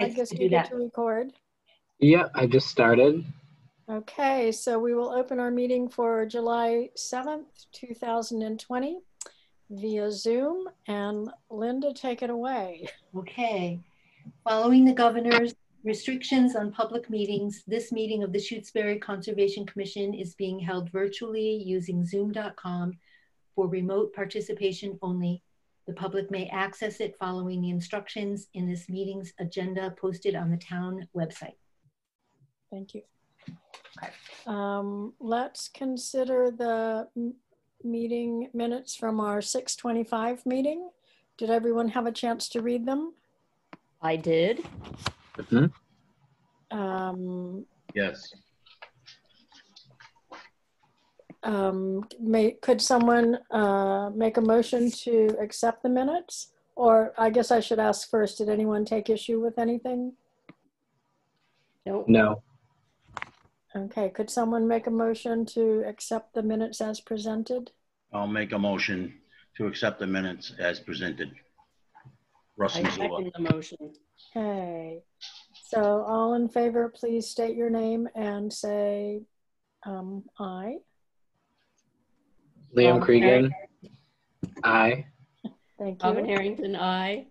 I guess you get to record. Yeah, I just started. Okay, so we will open our meeting for July 7th, 2020 via Zoom. And Linda, take it away. Okay. Following the governor's restrictions on public meetings, this meeting of the Shutesbury Conservation Commission is being held virtually using zoom.com for remote participation only. The public may access it following the instructions in this meeting's agenda posted on the town website. Thank you. Okay. Let's consider the meeting minutes from our 6:25 meeting. Did everyone have a chance to read them? I did. Yes. Could someone make a motion to accept the minutes? Or I guess I should ask first, did anyone take issue with anything? Nope. No. Okay, could someone make a motion to accept the minutes as presented? I'll make a motion to accept the minutes as presented. Russ I Missoula. second the motion. Okay, so all in favor, please state your name and say aye. Liam Cregan. Aye. Thank Robin you. Harrington, aye.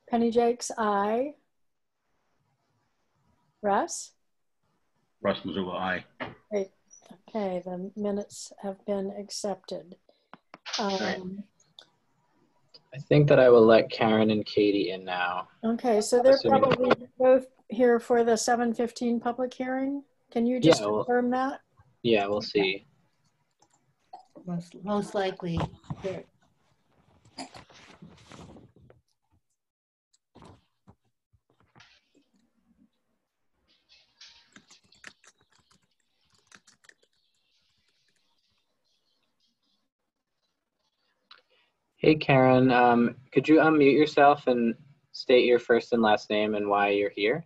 Penny Jakes, aye. Russ? Russ Missoula, aye. Great. Okay, the minutes have been accepted. I think that I will let Karen and Katie in now. Okay, so they're probably both here for the 7:15 public hearing. Can you just confirm that? Yeah, we'll see. Most likely. Sure. Hey, Karen, could you unmute yourself and state your first and last name and why you're here?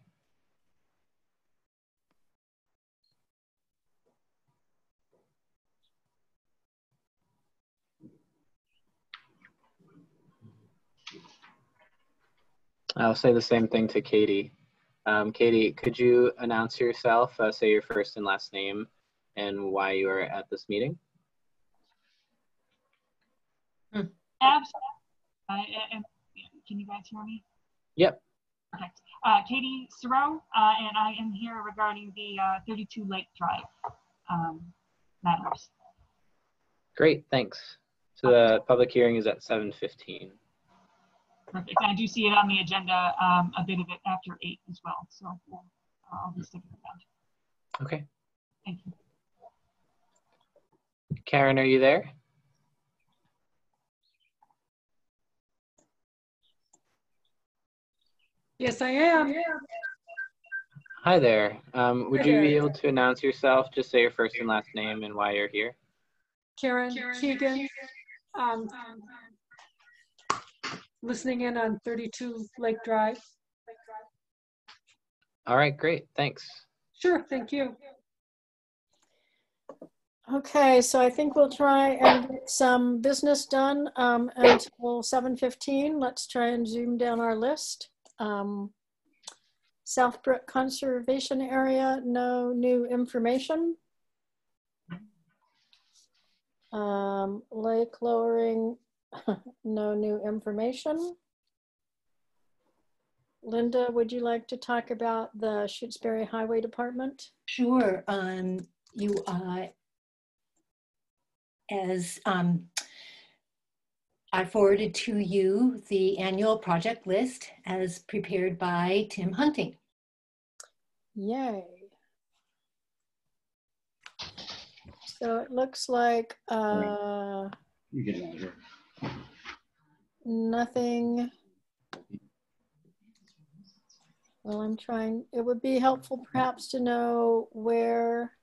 I'll say the same thing to Katie. Katie, could you announce yourself, say your first and last name and why you are at this meeting? Absolutely. Can you guys hear me? Yep. Perfect. Katie Serow, and I am here regarding the 32 Lake Drive matters. Great, thanks. So the public hearing is at 7:15. Perfect. And I do see it on the agenda, a bit of it after 8 as well. So I'll be sticking around. Okay. Thank you. Karen, are you there? Yes, I am. Hi there. Would you be able to announce yourself, just say your first and last name and why you're here? Karen Keegan, listening in on 32 Lake Drive. All right, great, thanks. Sure, thank you. Okay, so I think we'll try and get some business done until 7:15. Let's try and zoom down our list. Southbrook Conservation Area, no new information. Lake lowering, no new information. Linda, would you like to talk about the Shutesbury Highway Department? Sure. I forwarded to you the annual project list as prepared by Tim Hunting. Yay. So it looks like nothing. Well, I'm trying, it would be helpful perhaps to know where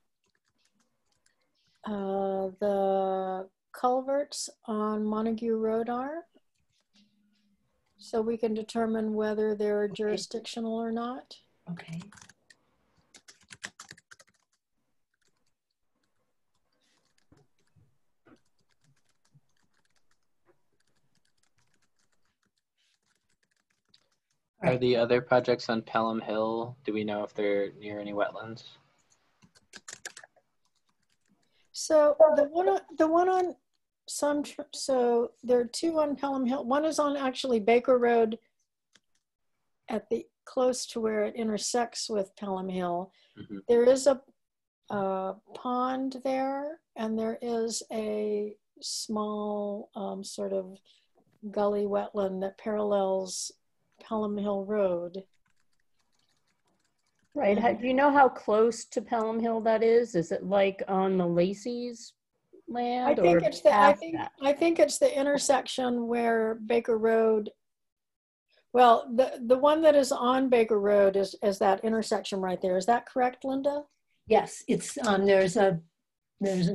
the culverts on Montague Road are, so we can determine whether they're jurisdictional or not. Okay. Are the other projects on Pelham Hill, do we know if they're near any wetlands? So the one on so there are two on Pelham Hill. One is on actually Baker Road at the close to where it intersects with Pelham Hill. Mm-hmm. There is a pond there, and there is a small sort of gully wetland that parallels Pelham Hill Road. Right. Do you know how close to Pelham Hill that is? Is it like on the Lacey's land? I think or it's the past that? I think it's the intersection where Baker Road. Well, the one that is on Baker Road is that intersection right there. Is that correct, Linda? Yes, it's there's a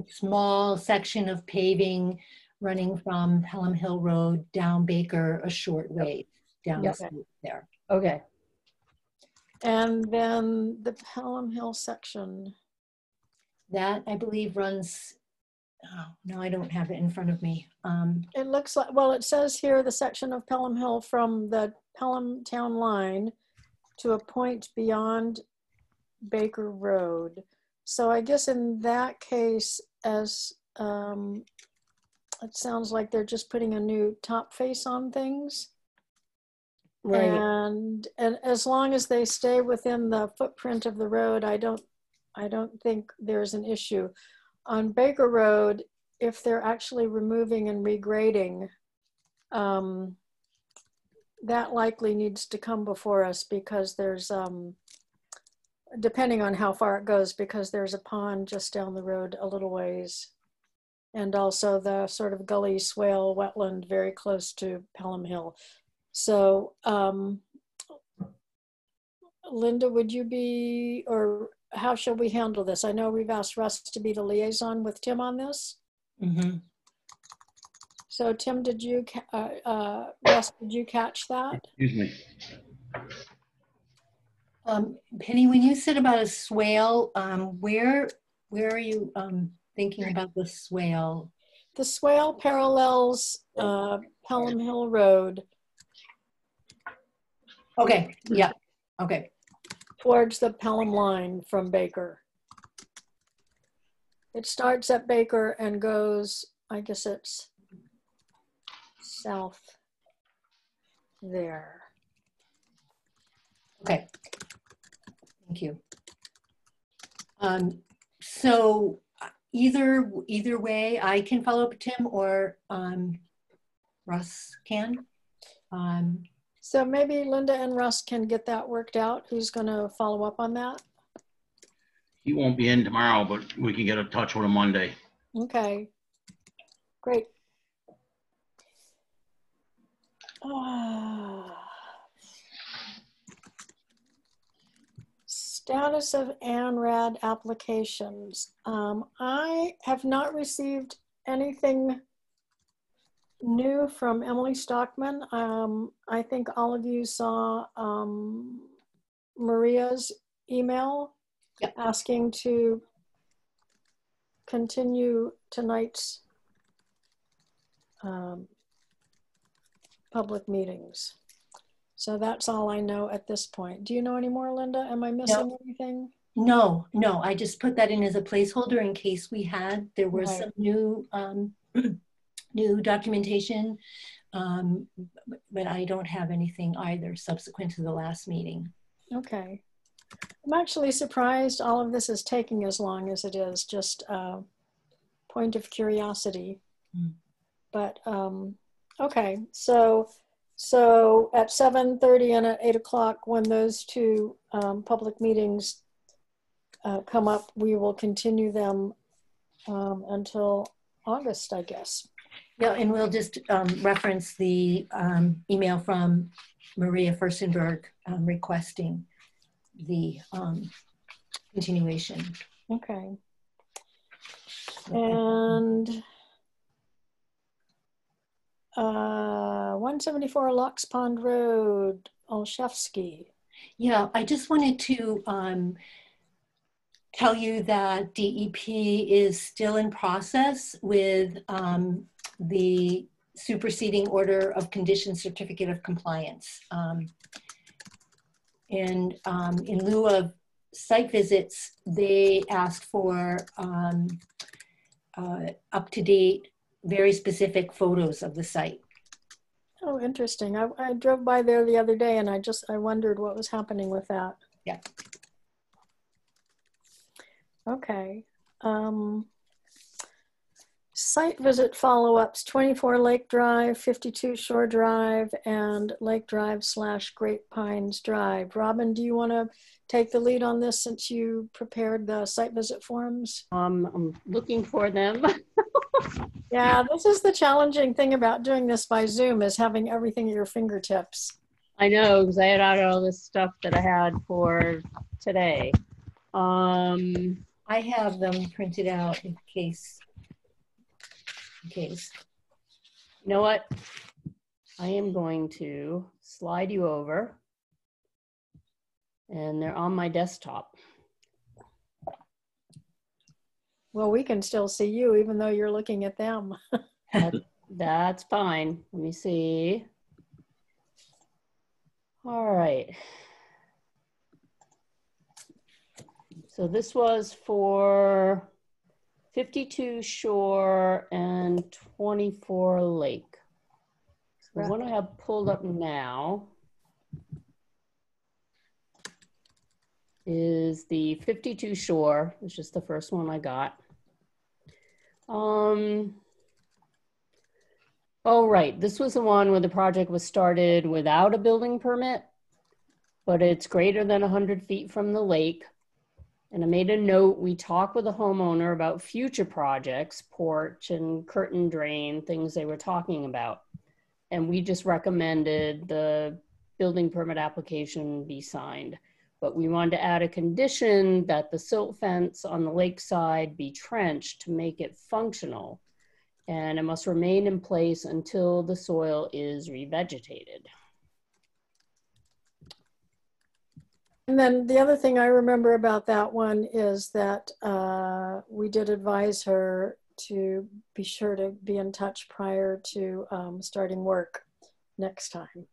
small section of paving running from Pelham Hill Road down Baker a short way down the street there. Okay. And then the Pelham Hill section. That I believe runs, oh, no, I don't have it in front of me. It looks like, well, it says here the section of Pelham Hill from the Pelham town line to a point beyond Baker Road. So I guess in that case, as it sounds like they're just putting a new top face on things. Right. And as long as they stay within the footprint of the road, I don't think there's an issue. On Baker Road, if they're actually removing and regrading, that likely needs to come before us because there's, depending on how far it goes, because there's a pond just down the road a little ways. And also the sort of gully swale wetland very close to Pelham Hill. So, Linda, would you be, or how shall we handle this? I know we've asked Russ to be the liaison with Tim on this. Mm-hmm. So Tim, did you, Russ, did you catch that? Excuse me. Penny, when you said about a swale, where are you thinking about the swale? The swale parallels Pelham Hill Road. Okay, yeah, okay. Towards the Pelham line from Baker. It starts at Baker and goes, I guess it's south there. Okay, thank you. So either way, I can follow up with Tim or Russ can. So maybe Linda and Russ can get that worked out. Who's going to follow up on that? He won't be in tomorrow, but we can get in touch with him Monday. Okay, great. Status of ANRAD applications. I have not received anything new from Emily Stockman. I think all of you saw Maria's email asking to continue tonight's public meetings. So that's all I know at this point. Do you know any more, Linda? Am I missing anything? No, I just put that in as a placeholder in case we had. There was some new new documentation, but I don't have anything either subsequent to the last meeting. Okay. I'm actually surprised all of this is taking as long as it is, just a point of curiosity. But okay, so at 7:30 and at 8 o'clock, when those two public meetings come up, we will continue them until August, I guess. Yeah, and we'll just reference the email from Maria Furstenberg requesting the continuation. Okay. And 174 Locks Pond Road, Olszewski. Yeah, I just wanted to tell you that DEP is still in process with the superseding order of condition certificate of compliance. And in lieu of site visits, they asked for up-to-date, very specific photos of the site. Oh, interesting. I drove by there the other day and I wondered what was happening with that. Yeah. Okay. Site visit follow-ups, 24 Lake Drive, 52 Shore Drive, and Lake Drive / Great Pines Drive. Robin, do you want to take the lead on this since you prepared the site visit forms? I'm looking for them. Yeah, this is the challenging thing about doing this by Zoom, is having everything at your fingertips. I know, because I had all this stuff that I had for today. I have them printed out in case. You know what? I am going to slide you over, and they're on my desktop. Well, we can still see you even though you're looking at them. That's fine. Let me see. All right. So this was for 52 Shore and 24 Lake. So the one I have pulled up now is the 52 Shore, which is the first one I got. Oh, right. This was the one where the project was started without a building permit, but it's greater than 100 feet from the lake. And I made a note, we talked with the homeowner about future projects, porch and curtain drain, things they were talking about. And we just recommended the building permit application be signed. But we wanted to add a condition that the silt fence on the lakeside be trenched to make it functional. And it must remain in place until the soil is revegetated. And then the other thing I remember about that one is that we did advise her to be sure to be in touch prior to starting work next time.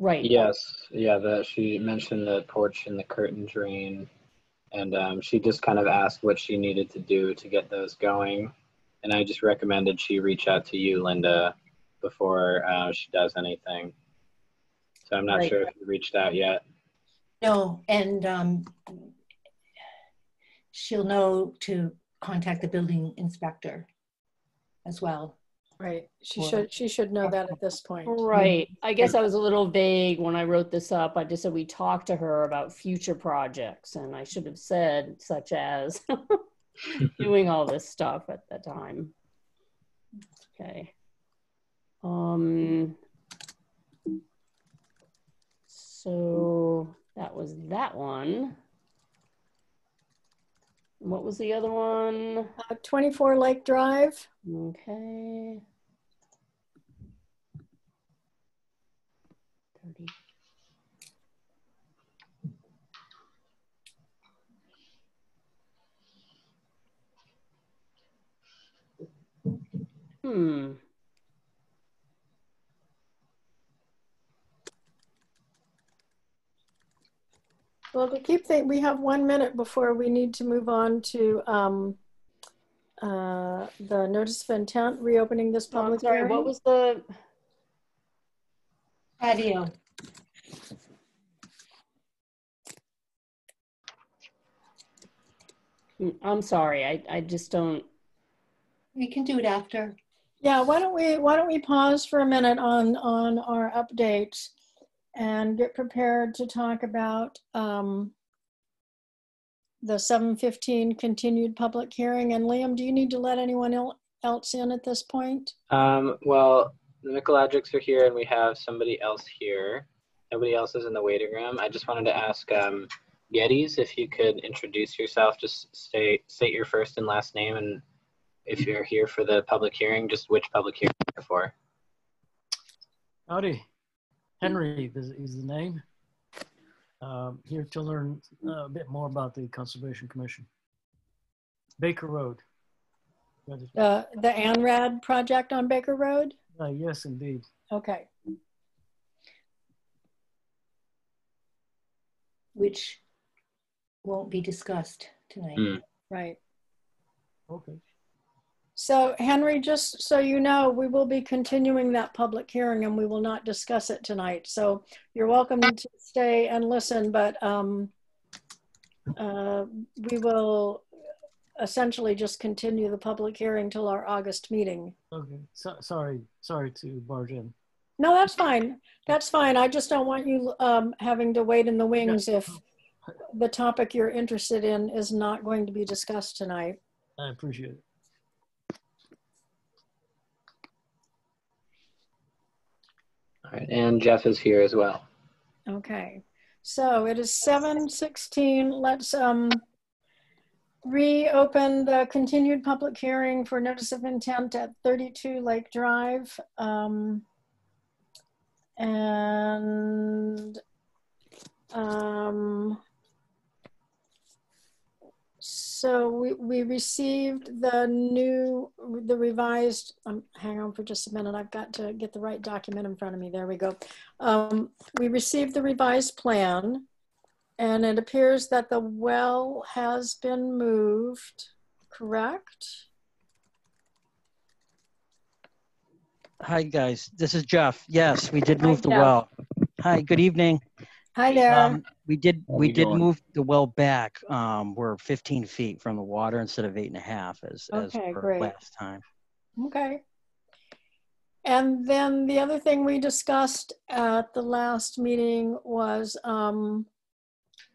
Right. Yes, yeah, she mentioned the porch and the curtain drain, and she just kind of asked what she needed to do to get those going. And I just recommended she reach out to you, Linda, before she does anything. So I'm not sure if you reached out yet. No, and she'll know to contact the building inspector as well. Right. She should know that at this point. Right. I guess I was a little vague when I wrote this up. I just said we talked to her about future projects, and I should have said such as doing all this stuff at that time. Okay. So that was that one. What was the other one? 24 Lake Drive. Okay. 30. Well, to keep things, we have 1 minute before we need to move on to the notice of intent, reopening this public hearing. What was the Patio. I'm sorry, I just don't. We can do it after. Yeah, why don't we pause for a minute on our updates and get prepared to talk about the 7:15 continued public hearing. And Liam, do you need to let anyone else in at this point? Well, the Michelangelics are here and we have somebody else here. Nobody else is in the waiting room. I just wanted to ask Geddes, if you could introduce yourself, just state your first and last name, and if you're here for the public hearing, just which public hearing you're for. Howdy. Henry is the name. Here to learn a bit more about the Conservation Commission. Baker Road. The ANRAD project on Baker Road? Yes, indeed. Okay. which won't be discussed tonight. Mm. Right. Okay. So Henry, just so you know, we will be continuing that public hearing and we will not discuss it tonight. So you're welcome to stay and listen, but we will essentially just continue the public hearing till our August meeting. Okay. Sorry to barge in. No, that's fine. That's fine. I just don't want you having to wait in the wings if the topic you're interested in is not going to be discussed tonight. I appreciate it. All right, and Jeff is here as well. Okay, so it is 7:16. Let's reopen the continued public hearing for notice of intent at 32 Lake Drive. So we received the revised, hang on for just a minute. I've got to get the right document in front of me. There we go. We received the revised plan and it appears that the well has been moved, correct? Hi guys, this is Jeff. Yes, we did move the Jeff. well. Hi, good evening. Hi there. We did doing? move the well back. We're 15 feet from the water instead of 8.5 as Okay, per great. last time. Okay. And then the other thing we discussed at the last meeting was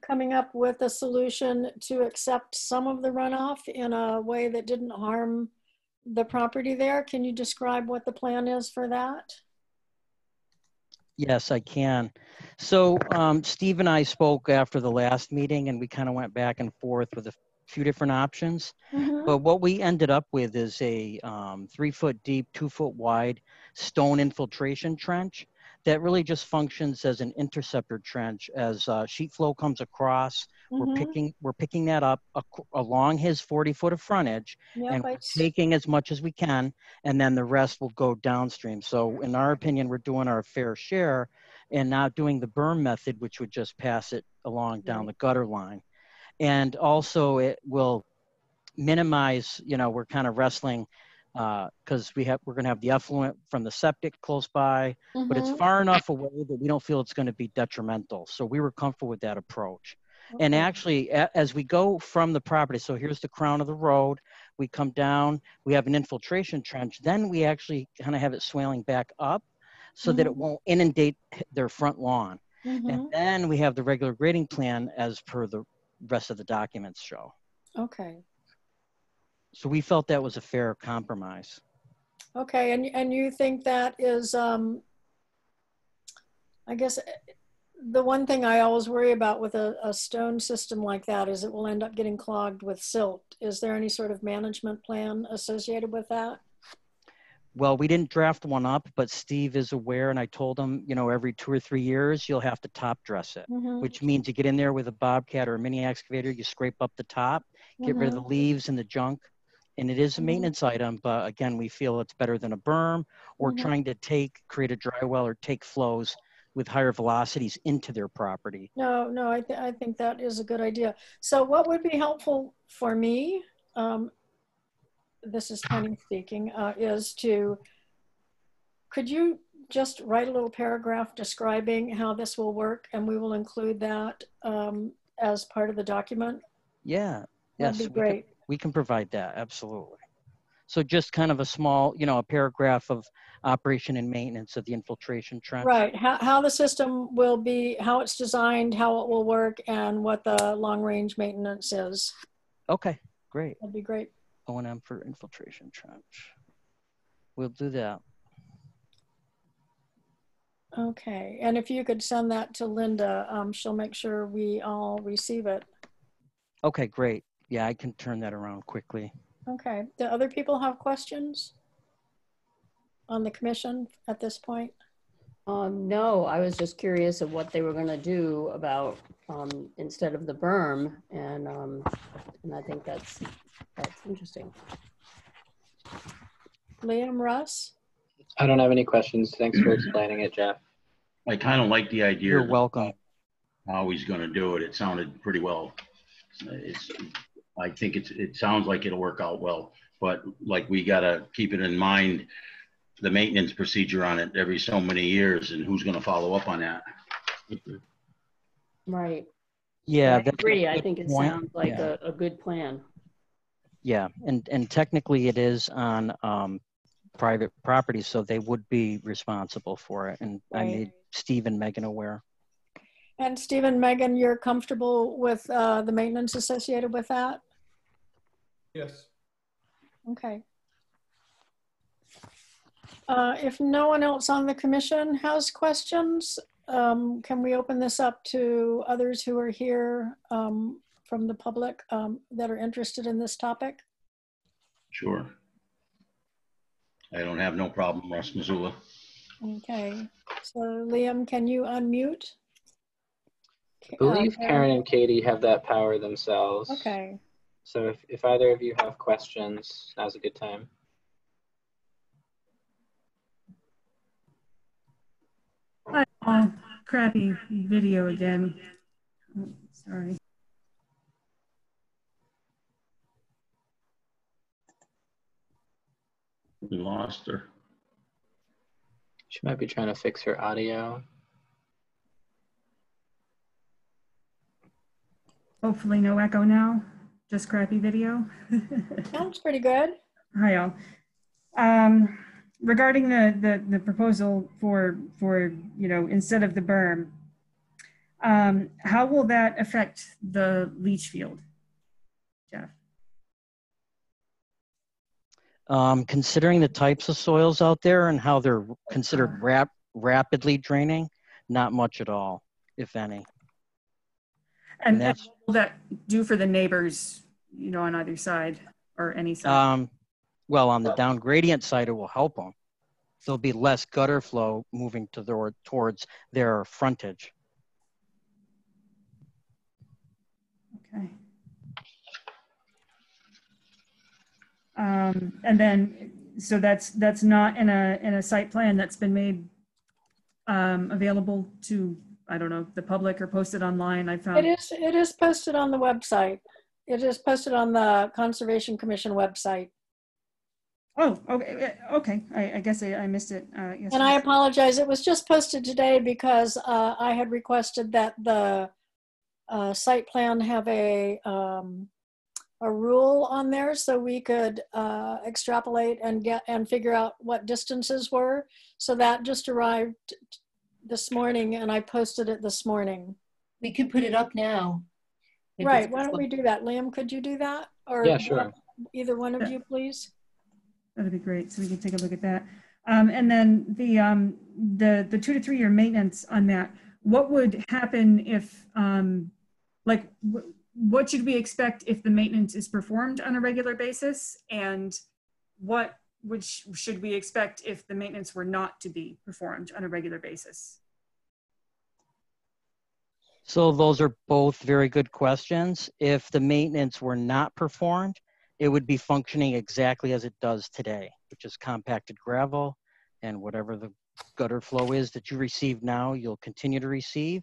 coming up with a solution to accept some of the runoff in a way that didn't harm the property there. Can you describe what the plan is for that? Yes, I can. So Steve and I spoke after the last meeting and we kind of went back and forth with a few different options. Mm-hmm. But what we ended up with is a 3 foot deep, 2 foot wide stone infiltration trench that really just functions as an interceptor trench. As sheet flow comes across, Mm-hmm. we're picking that up along his 40 foot of frontage, Yep, and we're taking as much as we can, and then the rest will go downstream. So in our opinion, we're doing our fair share and not doing the berm method, which would just pass it along down the gutter line. And also it will minimize, you know, we're kind of wrestling because we're going to have the effluent from the septic close by, but it's far enough away that we don't feel it's going to be detrimental. So we were comfortable with that approach. Okay. And actually, as we go from the property, so here's the crown of the road, we come down, we have an infiltration trench, then we actually kind of have it swaling back up so that it won't inundate their front lawn. And then we have the regular grading plan as per the rest of the documents show. Okay. So we felt that was a fair compromise. Okay, and you think that is, I guess the one thing I always worry about with a stone system like that is it will end up getting clogged with silt. Is there any sort of management plan associated with that? Well, we didn't draft one up, but Steve is aware, and I told him, you know, every 2 or 3 years, you'll have to top dress it, which means you get in there with a bobcat or a mini excavator, you scrape up the top, get rid of the leaves and the junk. And it is a maintenance item, but again, we feel it's better than a berm or trying to create a dry well or take flows with higher velocities into their property. No, I think that is a good idea. So what would be helpful for me, this is Penny speaking, is could you just write a little paragraph describing how this will work, and we will include that as part of the document? Yeah, That'd be great. We can provide that, absolutely. So just kind of a small, you know, a paragraph of operation and maintenance of the infiltration trench. Right, how the system will be, how it's designed, how it will work, and what the long-range maintenance is. Okay, great. That'd be great. O&M for infiltration trench. We'll do that. Okay, and if you could send that to Linda, she'll make sure we all receive it. Okay, great. Yeah, I can turn that around quickly. Okay, do other people have questions on the commission at this point? No, I was just curious of what they were going to do about instead of the berm, and I think that's interesting. Liam, Russ? I don't have any questions. Thanks for explaining it, Jeff. I kind of like the idea. You're welcome. how he's going to do it. It sounded pretty well. I think it sounds like it'll work out well, but like we got to keep it in mind, the maintenance procedure on it every so many years, and who's going to follow up on that. Right. Yeah, I that's a agree. I good think it point. sounds like Yeah. a good plan. Yeah, and technically it is on private property, so they would be responsible for it. And I Right. made Steve and Megan aware. And Steve and Megan, you're comfortable with the maintenance associated with that? Yes. Okay. If no one else on the commission has questions, can we open this up to others who are here from the public that are interested in this topic? Sure. I don't have no problem, Russ Missoula. Okay. So Liam, can you unmute? I believe Karen and Katie have that power themselves. Okay. So if either of you have questions, now's a good time. Crappy video again. Oh, sorry. We lost her. She might be trying to fix her audio. Hopefully no echo now. Just crappy video. Sounds pretty good. Hi all. Regarding the proposal for instead of the berm, how will that affect the leach field, Jeff? Considering the types of soils out there and how they're considered rapidly draining, not much at all, if any. And that's what will that do for the neighbors, on either side or any side? Well, on the down gradient side, it will help them. There'll be less gutter flow moving towards their frontage. Okay. And then, so that's not in a site plan that's been made available to, I don't know, the public or posted online. I found it is posted on the website. It is posted on the Conservation Commission website. Oh, okay. Okay. I guess I missed it. Yes. And I apologize. It was just posted today because I had requested that the site plan have a rule on there so we could extrapolate and figure out what distances were. So that just arrived this morning and I posted it this morning. We could put it up now. Right. Why don't we do that? Liam, could you do that? Or yeah, sure. Either one of you, please. That'd be great. So we can take a look at that. And then the 2 to 3 year maintenance on that, what would happen if, what should we expect if the maintenance is performed on a regular basis? And what should we expect if the maintenance were not to be performed on a regular basis? So those are both very good questions. If the maintenance were not performed, it would be functioning exactly as it does today, which is compacted gravel, and whatever the gutter flow is that you receive now, you'll continue to receive.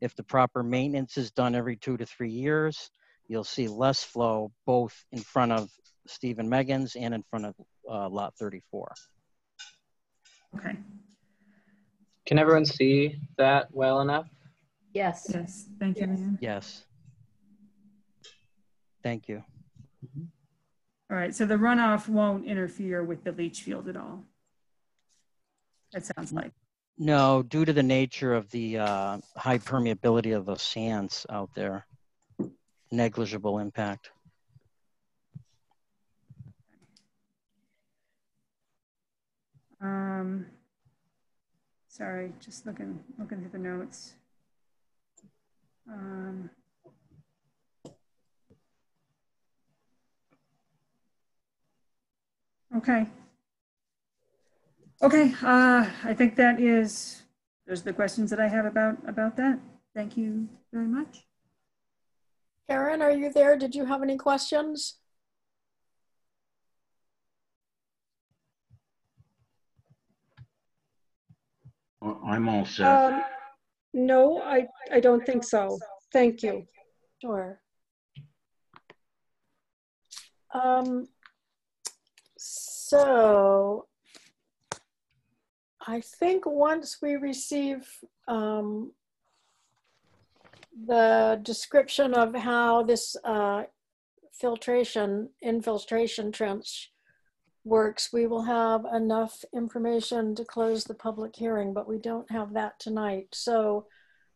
If the proper maintenance is done every 2 to 3 years, you'll see less flow both in front of Steve and Megan's and in front of lot 34. Okay. Can everyone see that well enough? Yes. Yes. Thank you, Liam. Yes. Thank you. All right. So the runoff won't interfere with the leach field at all. That sounds like. No, due to the nature of the high permeability of the sands out there, negligible impact. Sorry, just looking through the notes. Okay. Okay, I think those are the questions that I have about that. Thank you very much. Karen, are you there? Did you have any questions? I'm all set. No, I don't think so. Thank you. Sure. So I think once we receive the description of how this infiltration trench works, we will have enough information to close the public hearing, but we don't have that tonight. So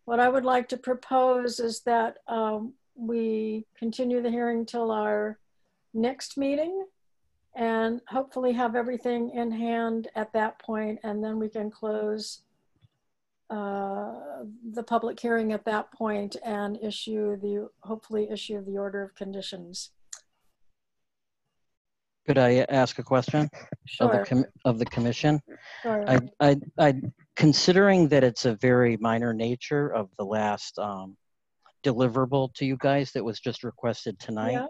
what I would like to propose is that we continue the hearing till our next meeting and hopefully have everything in hand at that point, and then we can close the public hearing at that point and hopefully issue the order of conditions. Could I ask a question? Sure. Of the commission? Sure. I considering that it's a very minor nature of the last deliverable to you guys that was just requested tonight, Yeah.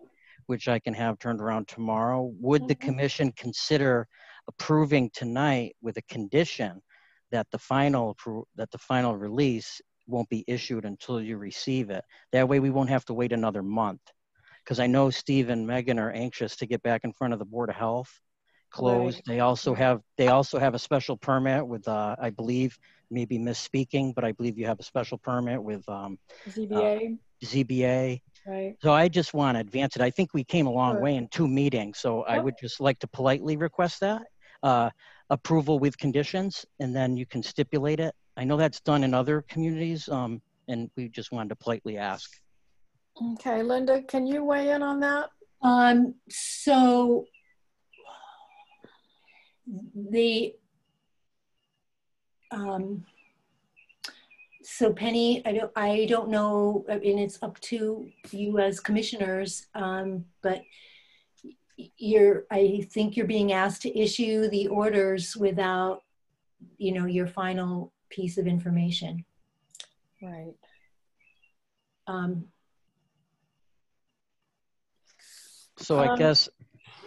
which I can have turned around tomorrow, would the commission consider approving tonight with a condition that the final release won't be issued until you receive it? That way we won't have to wait another month. Because I know Steve and Megan are anxious to get back in front of the Board of Health. Closed. Right. They also have a special permit with I believe, maybe misspeaking, but I believe you have a special permit with ZBA. ZBA. Right. So I just want to advance it. I think we came a long Sure. way in 2 meetings. So I would just like to politely request that approval with conditions, and then you can stipulate it. I know that's done in other communities, and we just wanted to politely ask. Okay, Linda, can you weigh in on that? So so Penny, I don't know, and it's up to you as commissioners, but I think you're being asked to issue the orders without, your final piece of information. Right. So I guess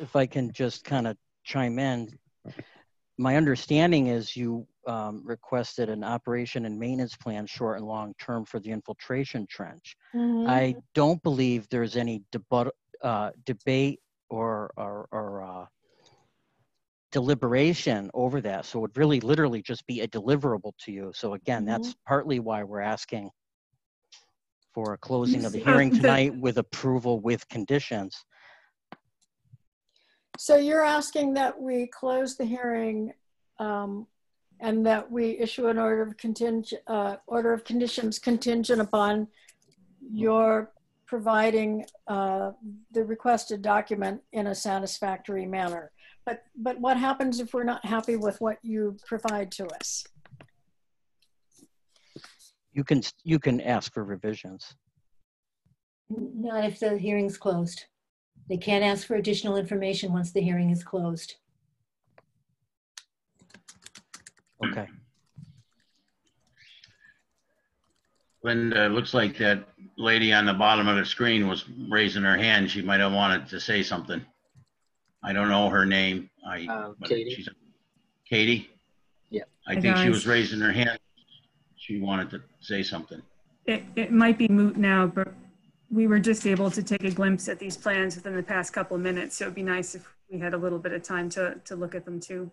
if I can just kind of chime in, my understanding is you requested an operation and maintenance plan, short and long term, for the infiltration trench. Mm-hmm. I don't believe there's any debate or deliberation over that. So it would really literally just be a deliverable to you. So again, that's partly why we're asking for a closing of the hearing tonight with approval with conditions. So you're asking that we close the hearing and that we issue an order of conditions contingent upon your providing the requested document in a satisfactory manner. But what happens if we're not happy with what you provide to us? You can ask for revisions. Not if the hearing's closed. They can't ask for additional information once the hearing is closed. Okay. Linda, it looks like that lady on the bottom of the screen was raising her hand. She might have wanted to say something. I don't know her name. Katie. Katie? Yeah. I think she was raising her hand. She wanted to say something. It might be moot now, but we were just able to take a glimpse at these plans within the past couple of minutes. So it'd be nice if we had a little bit of time to look at them too.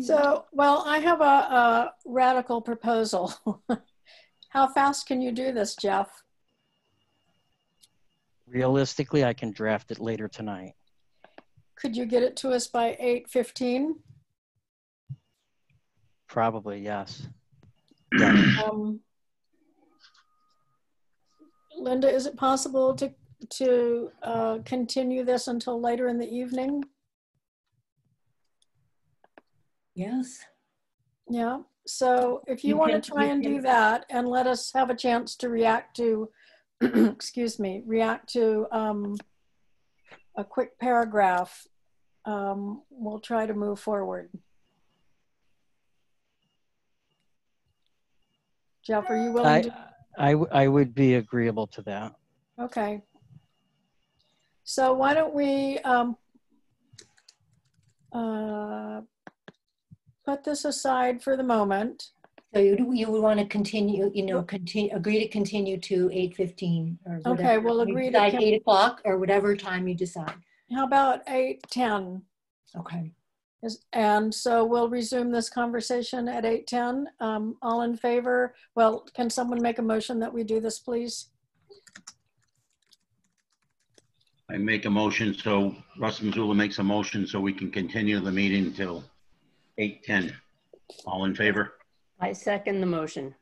So, well, I have a radical proposal. How fast can you do this, Jeff? Realistically, I can draft it later tonight. Could you get it to us by 8:15? Probably, yes. Linda, is it possible to continue this until later in the evening? Yes. Yeah. So if you want to try and do that and let us have a chance to react to, excuse me, react to a quick paragraph, we'll try to move forward. Jeff, are you willing to? I would be agreeable to that. Okay. So why don't we put this aside for the moment. So you would want to continue, agree to continue to 8:15 or whatever. Okay, we'll agree to 8 o'clock or whatever time you decide. How about 8:10? Okay. And so we'll resume this conversation at 8:10. All in favor? Well, can someone make a motion that we do this, please? I make a motion, so Russ Missoula makes a motion so we can continue the meeting till 8:10. All in favor? I second the motion.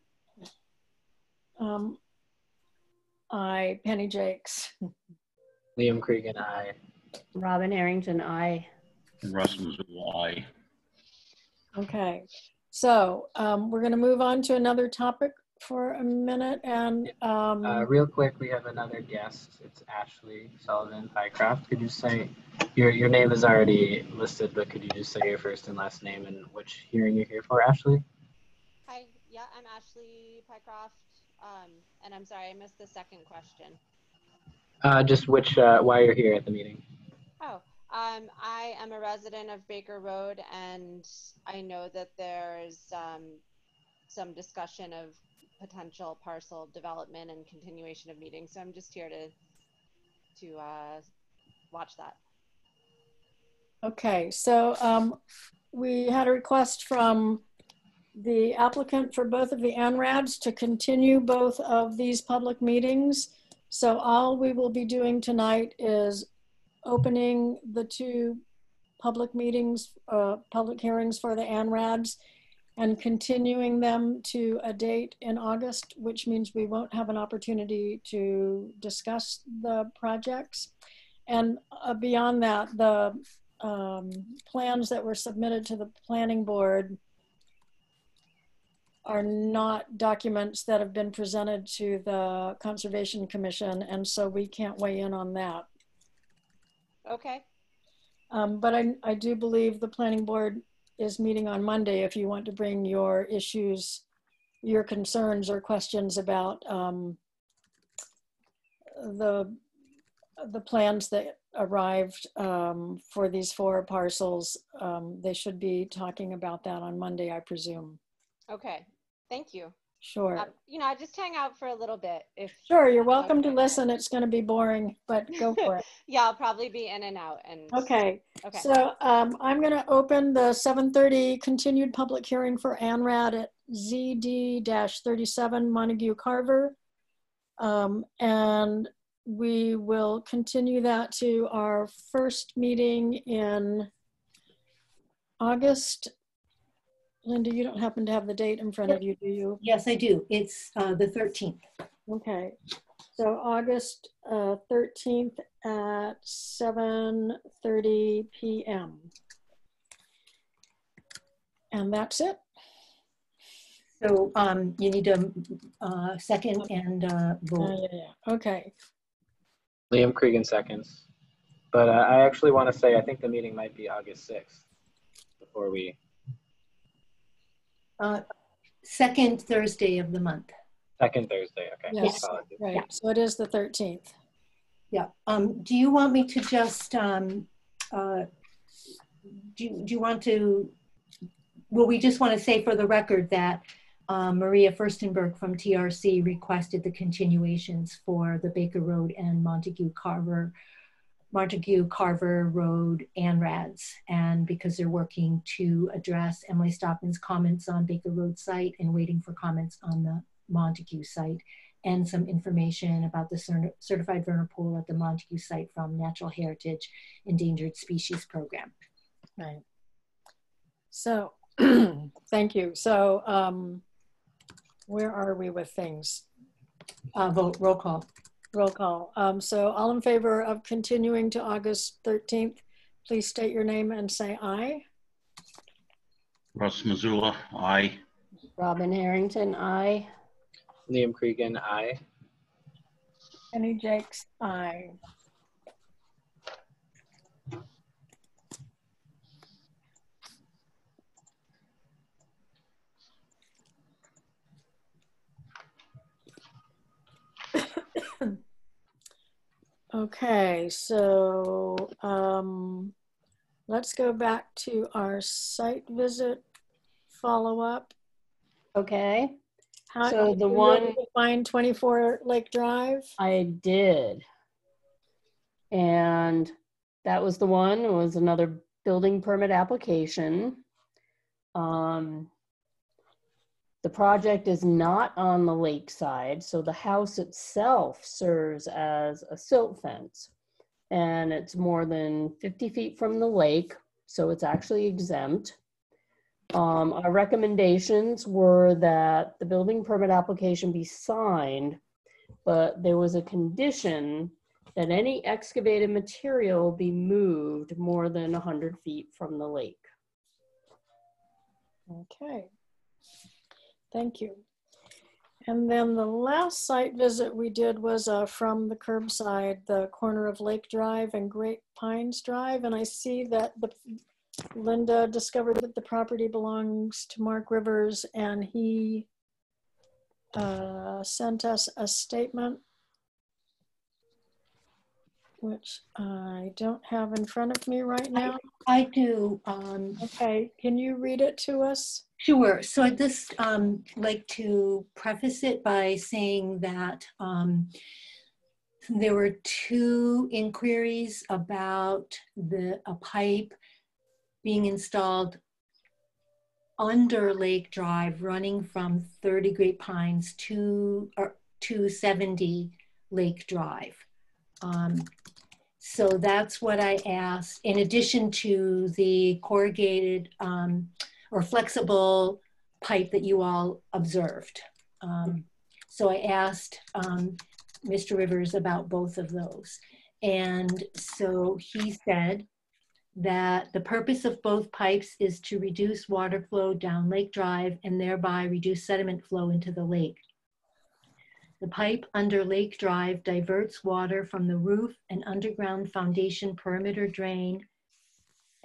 Penny Jakes. Liam Cregan, aye. Robin Harrington, aye. And Russ Missoula, aye. Okay, so we're going to move on to another topic for a minute. And real quick, we have another guest. It's Ashley Sullivan, Pycroft. Could you say, your name is already listed, but could you just say your first and last name and which hearing you're here for, Ashley? Hi, yeah, I'm Ashley Pycroft, and I'm sorry, I missed the second question. Just why you're here at the meeting. Oh, I am a resident of Baker Road, and I know that there's some discussion of potential parcel development and continuation of meetings, so I'm just here to watch that. okay, so we had a request from the applicant for both of the ANRADs to continue both of these public meetings. So all we will be doing tonight is opening the two public meetings, public hearings for the ANRADs, and continuing them to a date in August, which means we won't have an opportunity to discuss the projects. And beyond that, the plans that were submitted to the planning board are not documents that have been presented to the Conservation Commission, and so we can't weigh in on that. Okay. But I do believe the planning board is meeting on Monday if you want to bring your issues, your concerns or questions about the plans that arrived for these 4 parcels. They should be talking about that on Monday, I presume. Okay, thank you. Sure. I just hang out for a little bit. Sure, you're welcome to listen. It's going to be boring, but go for it. Yeah, I'll probably be in and out. Okay. So I'm going to open the 7:30 continued public hearing for ANRAD at ZD-37 Montague Carver. And we will continue that to our first meeting in August. Linda, you don't happen to have the date in front of you, do you? Yes, I do. It's the 13th. Okay. So August 13th at 7:30 p.m. And that's it. So you need a second and vote. Yeah. Okay. Liam Cregan seconds. But I actually want to say I think the meeting might be August 6th before we... Second Thursday of the month. Second Thursday, okay. Yes, right. Yeah. So it is the 13th. Yeah. Do you want me to just, do you want to, well, we just want to say for the record that Maria Furstenberg from TRC requested the continuations for the Baker Road and Montague Carver Road ANRADs, and because they're working to address Emily Stockman's comments on Baker Road site and waiting for comments on the Montague site, and some information about the certified vernal pool at the Montague site from Natural Heritage Endangered Species Program. Right. So, thank you. So, where are we with things? Vote, roll call. Roll call. So all in favor of continuing to August 13th, please state your name and say aye. Russ Missoula, aye. Robin Harrington, aye. Liam Cregan, aye. Penny Jakes, aye. Okay, so let's go back to our site visit follow-up. Okay. So the one find 24 Lake Drive. I did, and that was the one. It was another building permit application. The project is not on the lakeside, so the house itself serves as a silt fence, and it's more than 50 feet from the lake, so it's actually exempt. Our recommendations were that the building permit application be signed, but there was a condition that any excavated material be moved more than 100 feet from the lake. Okay, thank you. And then the last site visit we did was from the curbside, the corner of Lake Drive and Great Pines Drive. And I see that Linda discovered that the property belongs to Mark Rivers, and he sent us a statement, which I don't have in front of me right now. I do. Okay, can you read it to us? Sure. So I'd just like to preface it by saying that there were 2 inquiries about a pipe being installed under Lake Drive running from 30 Great Pines to 70 Lake Drive. So that's what I asked, in addition to the corrugated or flexible pipe that you all observed. So I asked Mr. Rivers about both of those. And so he said that the purpose of both pipes is to reduce water flow down Lake Drive and thereby reduce sediment flow into the lake. The pipe under Lake Drive diverts water from the roof and underground foundation perimeter drain,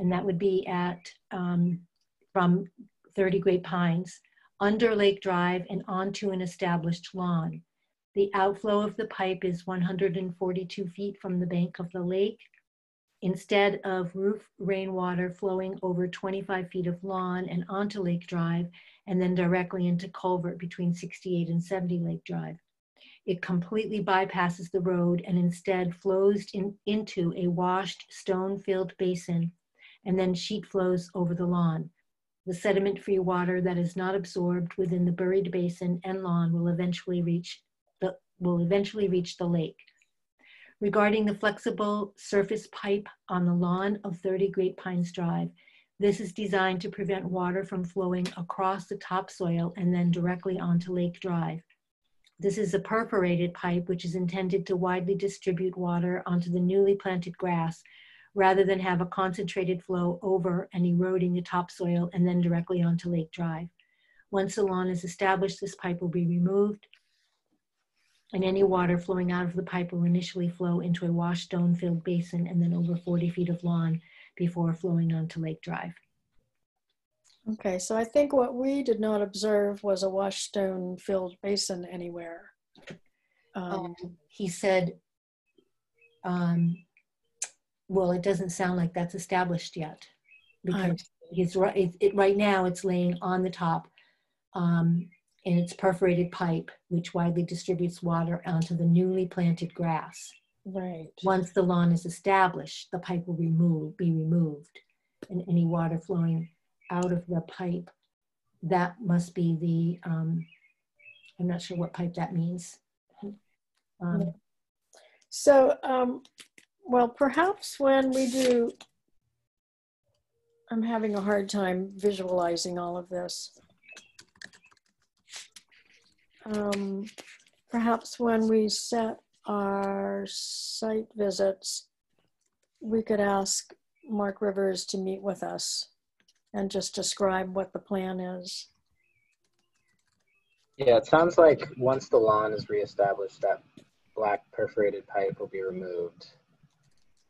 and that would be at from 30 Great Pines, under Lake Drive and onto an established lawn. The outflow of the pipe is 142 feet from the bank of the lake. Instead of roof rainwater flowing over 25 feet of lawn and onto Lake Drive, and then directly into culvert between 68 and 70 Lake Drive. It completely bypasses the road and instead flows into a washed stone-filled basin and then sheet flows over the lawn. The sediment-free water that is not absorbed within the buried basin and lawn will eventually reach the lake. Regarding the flexible surface pipe on the lawn of 30 Great Pines Drive, this is designed to prevent water from flowing across the topsoil and then directly onto Lake Drive. This is a perforated pipe which is intended to widely distribute water onto the newly planted grass rather than have a concentrated flow over and eroding the topsoil and then directly onto Lake Drive. Once the lawn is established, this pipe will be removed, and any water flowing out of the pipe will initially flow into a washed stone-filled basin and then over 40 feet of lawn before flowing onto Lake Drive. Okay, so I think what we did not observe was a washed stone-filled basin anywhere. He said, well, it doesn't sound like that's established yet, because right now it's laying on the top, and it's perforated pipe, which widely distributes water onto the newly planted grass. Right. Once the lawn is established, the pipe will be removed, and any water flowing out of the pipe, that must be the, I'm not sure what pipe that means. Well, perhaps when we do, I'm having a hard time visualizing all of this. Perhaps when we set our site visits, we could ask Mark Rivers to meet with us and just describe what the plan is. Yeah, it sounds like once the lawn is reestablished, that black perforated pipe will be removed.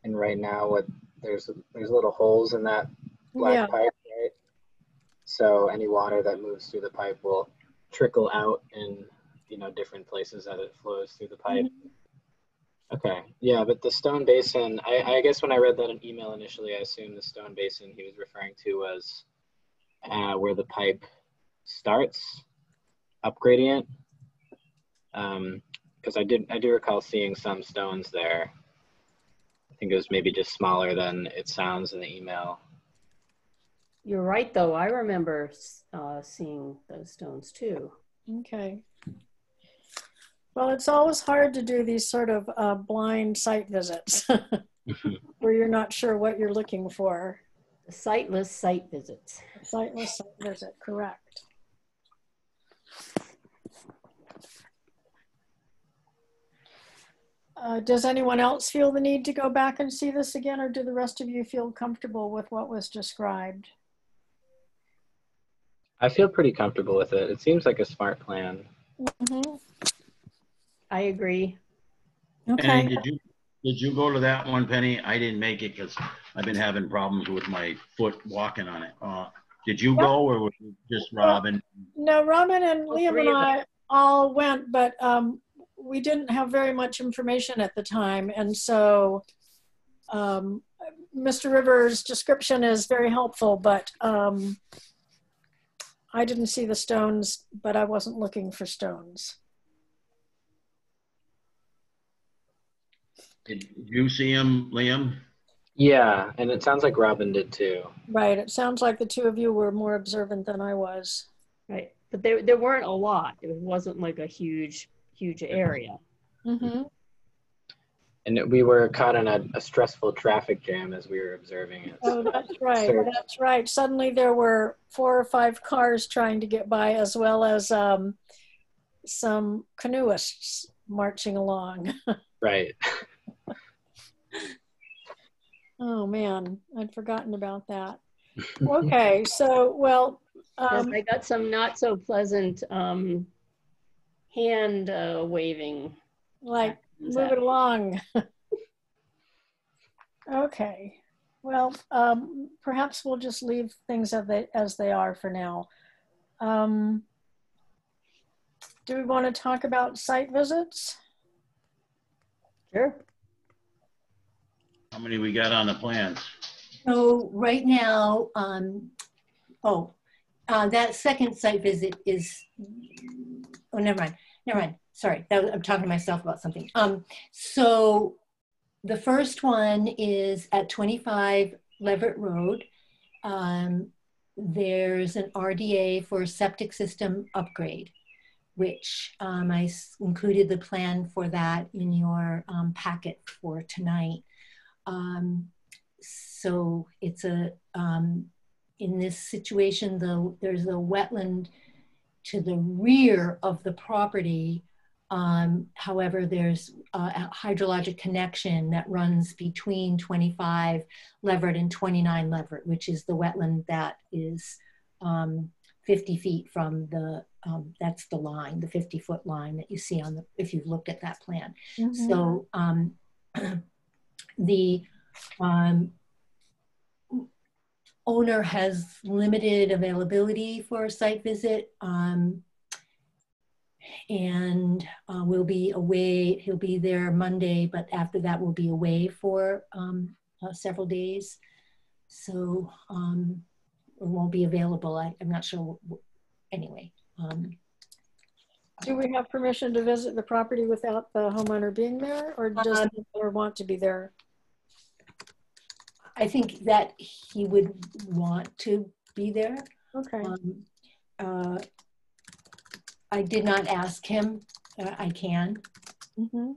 And right now, there's little holes in that black pipe, right? So any water that moves through the pipe will trickle out in, different places that it flows through the pipe. Mm-hmm. Okay, yeah, but the stone basin, I guess when I read that in email initially, I assumed the stone basin he was referring to was where the pipe starts. upgrading it. Because I do recall seeing some stones there. I think it was maybe just smaller than it sounds in the email. You're right, though. I remember seeing those stones too. Okay. Well, it's always hard to do these sort of blind site visits where you're not sure what you're looking for. The sightless site visits. Sightless site visit, correct. Does anyone else feel the need to go back and see this again, or do the rest of you feel comfortable with what was described? I feel pretty comfortable with it. It seems like a smart plan. Mm-hmm. I agree. Okay. Penny, did you go to that one, Penny? I didn't make it because I've been having problems with my foot walking on it. Did you go, or was it just Robin? No, Robin and Liam and I all went, but we didn't have very much information at the time. And so Mr. Rivers' description is very helpful, but I didn't see the stones, but I wasn't looking for stones. Did you see him, Liam? Yeah, and it sounds like Robin did too. Right, it sounds like the two of you were more observant than I was. Right, but there weren't a lot. It wasn't like a huge area. Mm-hmm. And we were caught in a stressful traffic jam as we were observing it. Oh, that's right. That's right. Suddenly there were 4 or 5 cars trying to get by, as well as some canoeists marching along. Right. Oh man, I'd forgotten about that. Okay, so well, I got some not so pleasant hand waving. Like, move it along. Okay, well, perhaps we'll just leave things as they are for now. Do we want to talk about site visits? Sure. How many we got on the plans? So right now, that second site visit is, oh, never mind. Sorry, I'm talking to myself about something. So the first one is at 25 Leverett Road. There's an RDA for septic system upgrade, which I included the plan for that in your packet for tonight. So it's in this situation, though, there's a wetland to the rear of the property. However, there's a hydrologic connection that runs between 25 Leverett and 29 Leverett, which is the wetland that is 50 feet from the, that's the line, the 50-foot line that you see on the, if you've looked at that plan. Mm-hmm. So the owner has limited availability for a site visit, and we'll be away. He'll be there Monday, but after that we'll be away for several days. So it won't be available. I'm not sure. Anyway. Do we have permission to visit the property without the homeowner being there, or does the homeowner want to be there? I think that he would want to be there. Okay. I did not ask him. I can. Mm-hmm.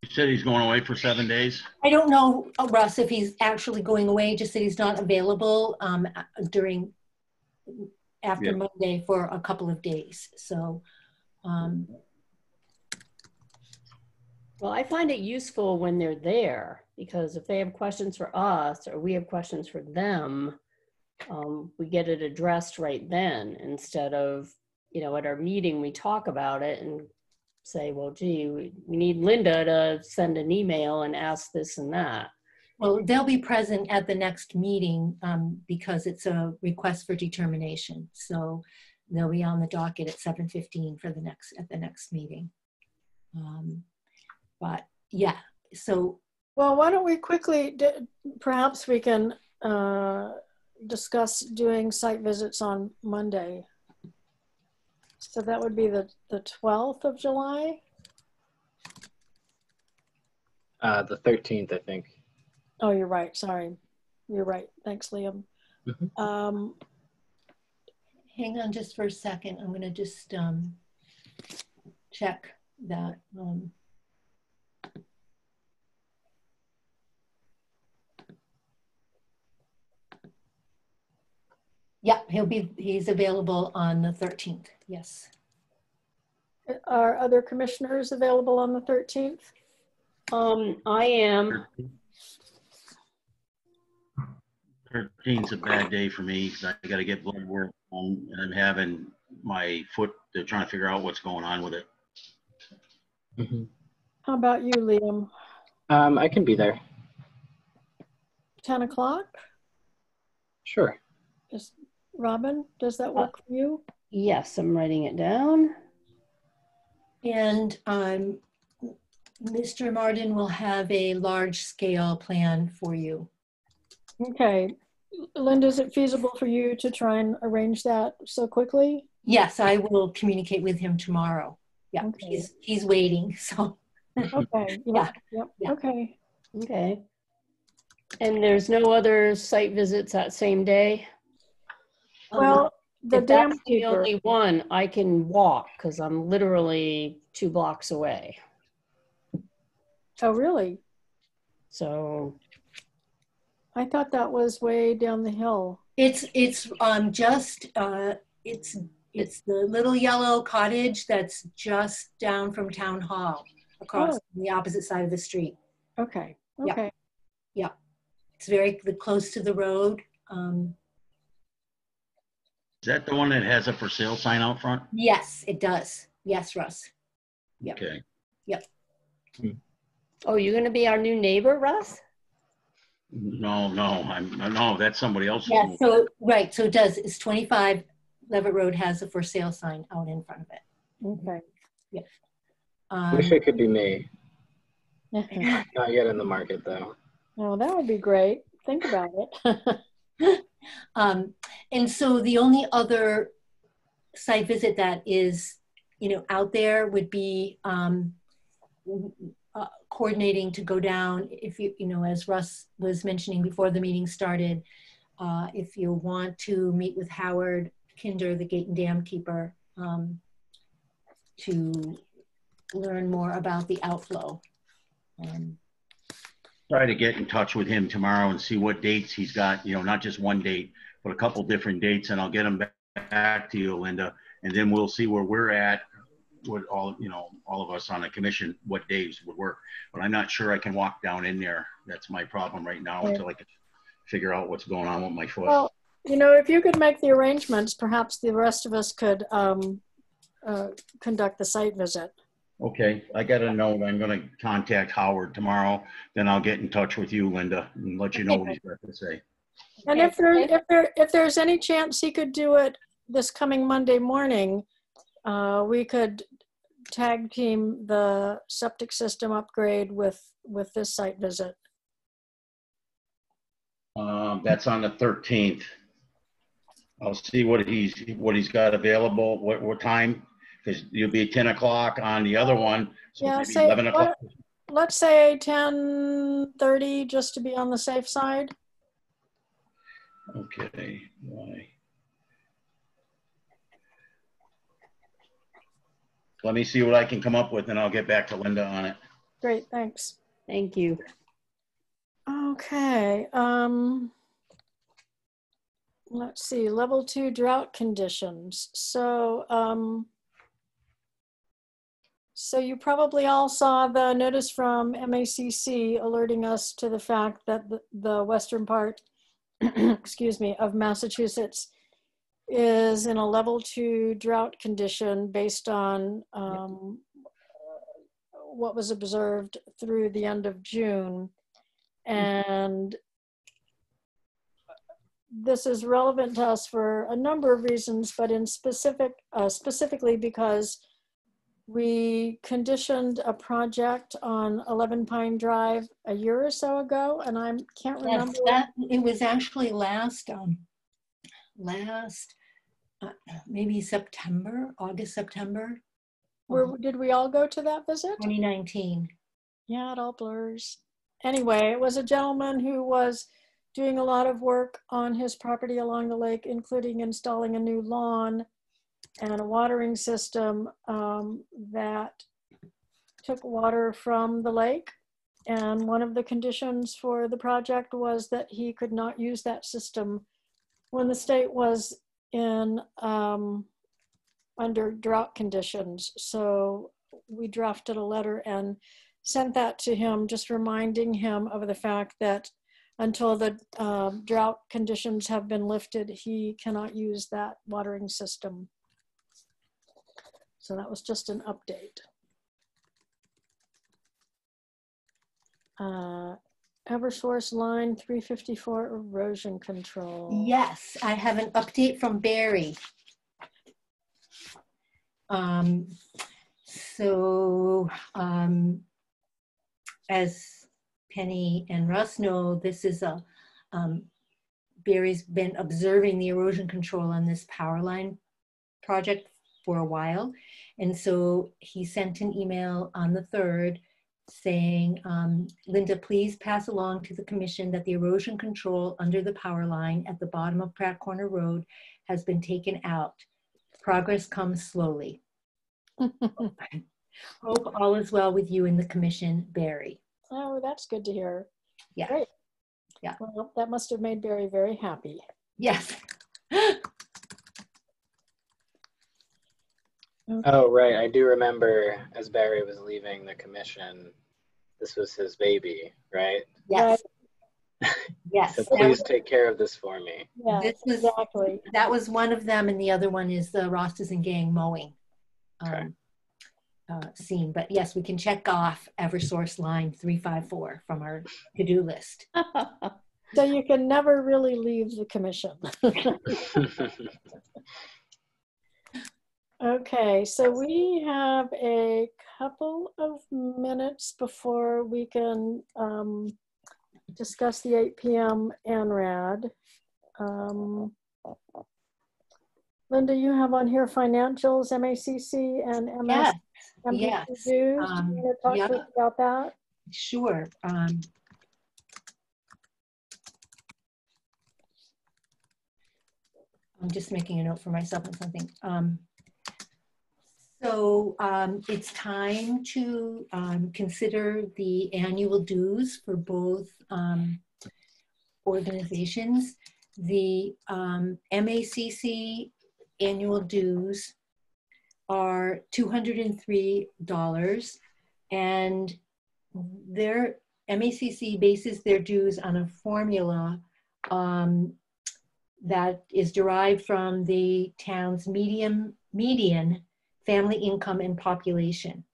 You said he's going away for 7 days? I don't know, Russ, if he's actually going away, just that he's not available after Monday for a couple of days. So, well, I find it useful when they're there, because if they have questions for us or we have questions for them, we get it addressed right then, instead of, you know, at our meeting, we talk about it and say, well, gee, we need Linda to send an email and ask this and that. Well, they'll be present at the next meeting because it's a request for determination. So they'll be on the docket at 7:15 for at the next meeting. But yeah, so. Well, why don't we quickly, perhaps we can discuss doing site visits on Monday. So that would be the 12th of July? The 13th, I think. Oh, you're right. Sorry. You're right. Thanks, Liam. Hang on just for a second. I'm going to just check that. Yeah, he's available on the 13th. Yes. Are other commissioners available on the 13th? I am. 13's a bad day for me because I got to get blood work and I'm having my foot, they're trying to figure out what's going on with it. How about you, Liam? I can be there. 10 o'clock? Sure. Robin, does that work for you? Yes, I'm writing it down. And Mr. Martin will have a large scale plan for you. Okay. Linda, is it feasible for you to try and arrange that so quickly? Yes, I will communicate with him tomorrow. Yeah, okay. He's waiting, so. Okay. Yeah. Yep. Yeah. Okay. Okay. And there's no other site visits that same day? Well, the if dam that's keeper. the only one, I can walk because I'm literally 2 blocks away. Oh, really? So I thought that was way down the hill. It's the little yellow cottage that's just down from Town Hall across the opposite side of the street. Okay. Okay. Yeah. It's very close to the road. Is that the one that has a for sale sign out front? Yes, it does. Yes, Russ. Yep. Okay. Yep. Oh, you're going to be our new neighbor, Russ? No, that's somebody else. Yeah, so, right, so it does. It's 25 Levitt Road has a for sale sign out in front of it. Okay. Yep. Wish it could be me. Not yet in the market, though. Oh, that would be great. Think about it. And so the only other site visit that is, out there would be coordinating to go down, if as Russ was mentioning before the meeting started, if you want to meet with Howard Kinder, the gate and dam keeper, to learn more about the outflow. Try to get in touch with him tomorrow and see what dates he's got, not just one date, but a couple different dates, and I'll get them back to you, Linda, and then we'll see where we're at with all of us on the commission, what days would work. But I'm not sure I can walk down in there. That's my problem right now until I can figure out what's going on with my foot. Well, if you could make the arrangements, perhaps the rest of us could conduct the site visit. Okay, I got a note. I'm going to contact Howard tomorrow. Then I'll get in touch with you, Linda, and let you know what he's got to say. And if there's any chance he could do it this coming Monday morning, we could tag team the septic system upgrade with this site visit. That's on the 13th. I'll see what he's got available. What time? Because you'll be 10 o'clock on the other one. So yeah, maybe say 11 o'clock. Let's say 10:30, just to be on the safe side. Okay. Why? Let me see what I can come up with, and I'll get back to Linda on it. Great, thanks. Thank you. Okay. Let's see, level 2 drought conditions. So you probably all saw the notice from MACC alerting us to the fact that the western part, excuse me, of Massachusetts is in a level 2 drought condition based on what was observed through the end of June. And this is relevant to us for a number of reasons, but in specifically because we conditioned a project on 11 Pine Drive a year or so ago, and I can't remember. Yes, it was actually last maybe September, August, September. Did we all go to that visit? 2019. Yeah, it all blurs. Anyway, it was a gentleman who was doing a lot of work on his property along the lake, including installing a new lawn and a watering system that took water from the lake. And one of the conditions for the project was that he could not use that system when the state was in under drought conditions. So we drafted a letter and sent that to him, just reminding him of the fact that until the drought conditions have been lifted, he cannot use that watering system. So that was just an update. Eversource line 354 erosion control. Yes, I have an update from Barry. As Penny and Russ know, this is a, Barry's been observing the erosion control on this power line project for a while. And so he sent an email on the 3rd saying, Linda, please pass along to the commission that the erosion control under the power line at the bottom of Pratt Corner Road has been taken out. Progress comes slowly. Hope all is well with you and the commission, Barry. Oh, that's good to hear. Yeah. Great. Yeah. Well, that must have made Barry very happy. Yes. Oh, right. I do remember as Barry was leaving the commission, this was his baby, right? Yes. Yes. So please take care of this for me. Yeah, exactly. That was one of them, and the other one is the Rostas and Gang mowing scene. But yes, we can check off Eversource line 354 from our to-do list. So you can never really leave the commission. Okay, so we have a couple of minutes before we can discuss the 8 p.m. NRAD. Linda, you have on here financials, MACC and MS. Yes. Dues. Do you want to talk to us about that? Sure. I'm just making a note for myself on something. So it's time to consider the annual dues for both organizations. The MACC annual dues are $203, and their MACC bases their dues on a formula that is derived from the town's median family income and population,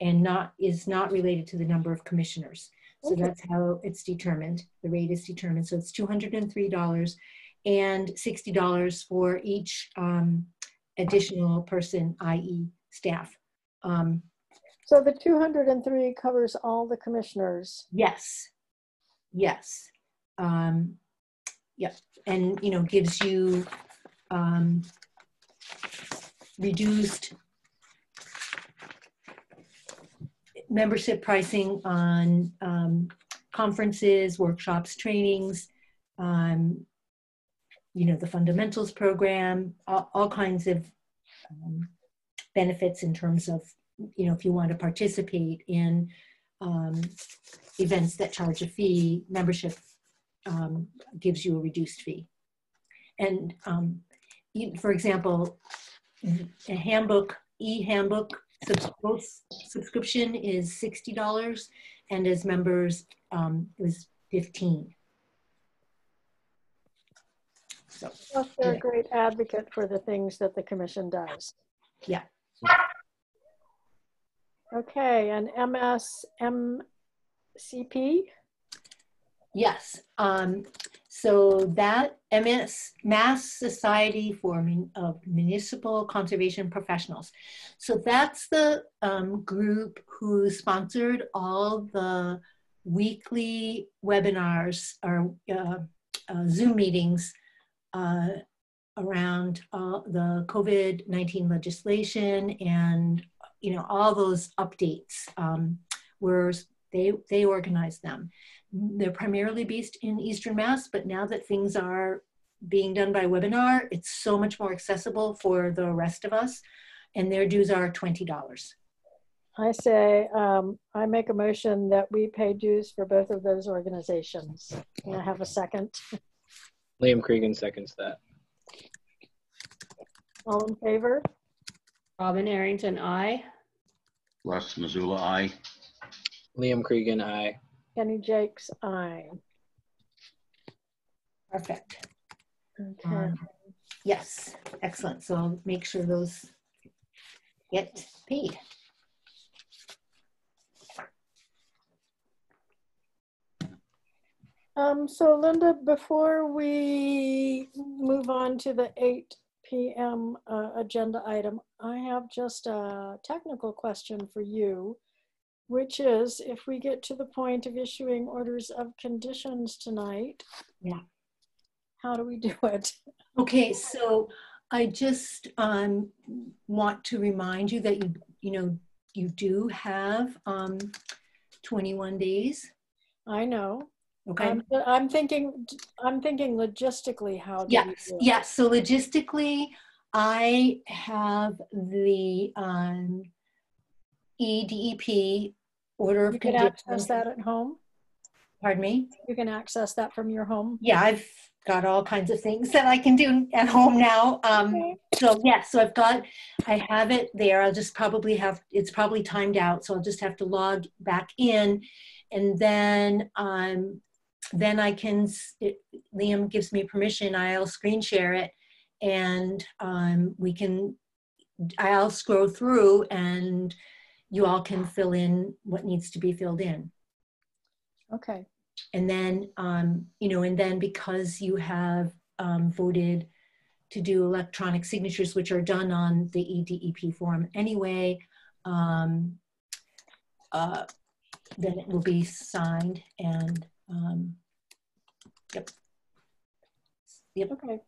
and is not related to the number of commissioners. So that's how it's determined. The rate is determined. So it's $203 and $60 for each additional person, i.e. staff. So the 203 covers all the commissioners. Yes. Yes. Yeah. And, gives you reduced membership pricing on conferences, workshops, trainings, the fundamentals program, all kinds of benefits in terms of, if you want to participate in events that charge a fee, membership gives you a reduced fee. And for example, a e-handbook subscription is $60, and as members is $15. So plus they're a great advocate for the things that the commission does. Yeah. Okay, and MSMCP? Yes. So that Mass Society for Municipal Conservation Professionals. So that's the group who sponsored all the weekly webinars or Zoom meetings around the COVID-19 legislation and, you know, all those updates were, they organized them. They're primarily based in Eastern Mass, but now that things are being done by webinar, it's so much more accessible for the rest of us, and their dues are $20. I say, I make a motion that we pay dues for both of those organizations. Can I have a second? Liam Cregan seconds that. All in favor? Robin Arrington, aye. Les Missoula, aye. Liam Cregan, aye. Kenny Jakes, aye. Perfect. Okay. Yes, excellent. So I'll make sure those get paid. So Linda, before we move on to the 8 p.m. Agenda item, I have just a technical question for you, which is if we get to the point of issuing orders of conditions tonight, yeah, how do we do it? Okay, so I just want to remind you that you do have 21 days. I know. Okay. I'm thinking logistically, how do we do it? Yes. So logistically, I have the EDEP order of conditions. You can access that at home? Pardon me? You can access that from your home? Yeah, I've got all kinds of things that I can do at home now. So yes, so I have it there. I'll just probably it's probably timed out. So I'll just have to log back in, and then I can, Liam gives me permission, I'll screen share it, and I'll scroll through and you all can fill in what needs to be filled in. Okay. And then, and then because you have voted to do electronic signatures, which are done on the EDEP form anyway, then it will be signed and Yep. Okay.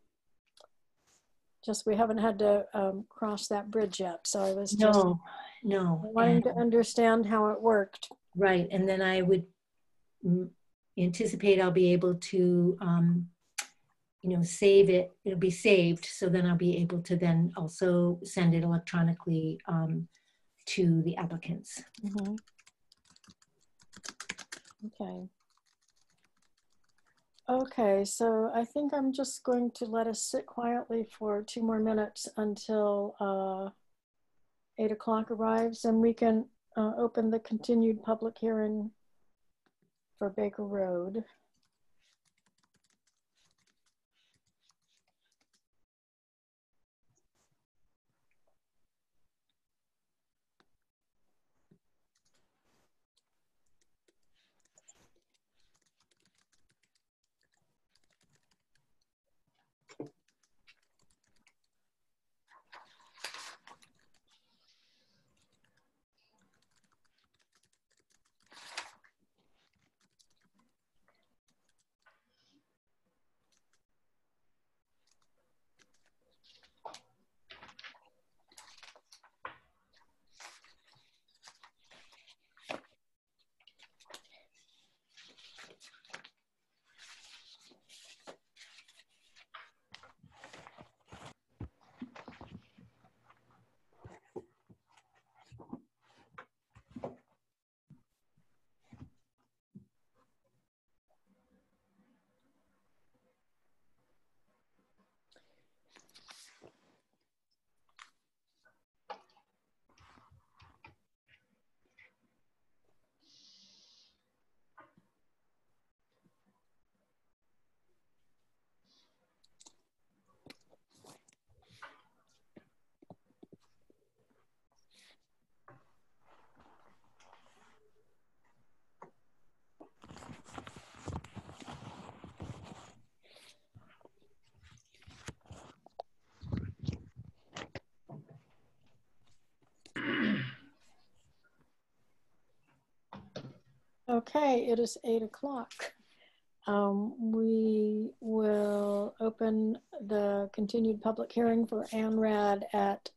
Just we haven't had to cross that bridge yet, so I was just no wanting to understand how it worked. Right, and then I would anticipate I'll be able to save it. It'll be saved, so then I'll be able to then also send it electronically to the applicants. Mm-hmm. Okay. Okay, so I think I'm just going to let us sit quietly for 2 more minutes until 8 o'clock arrives, and we can open the continued public hearing for Baker Road. Okay, it is 8 o'clock. we will open the continued public hearing for ANRAD at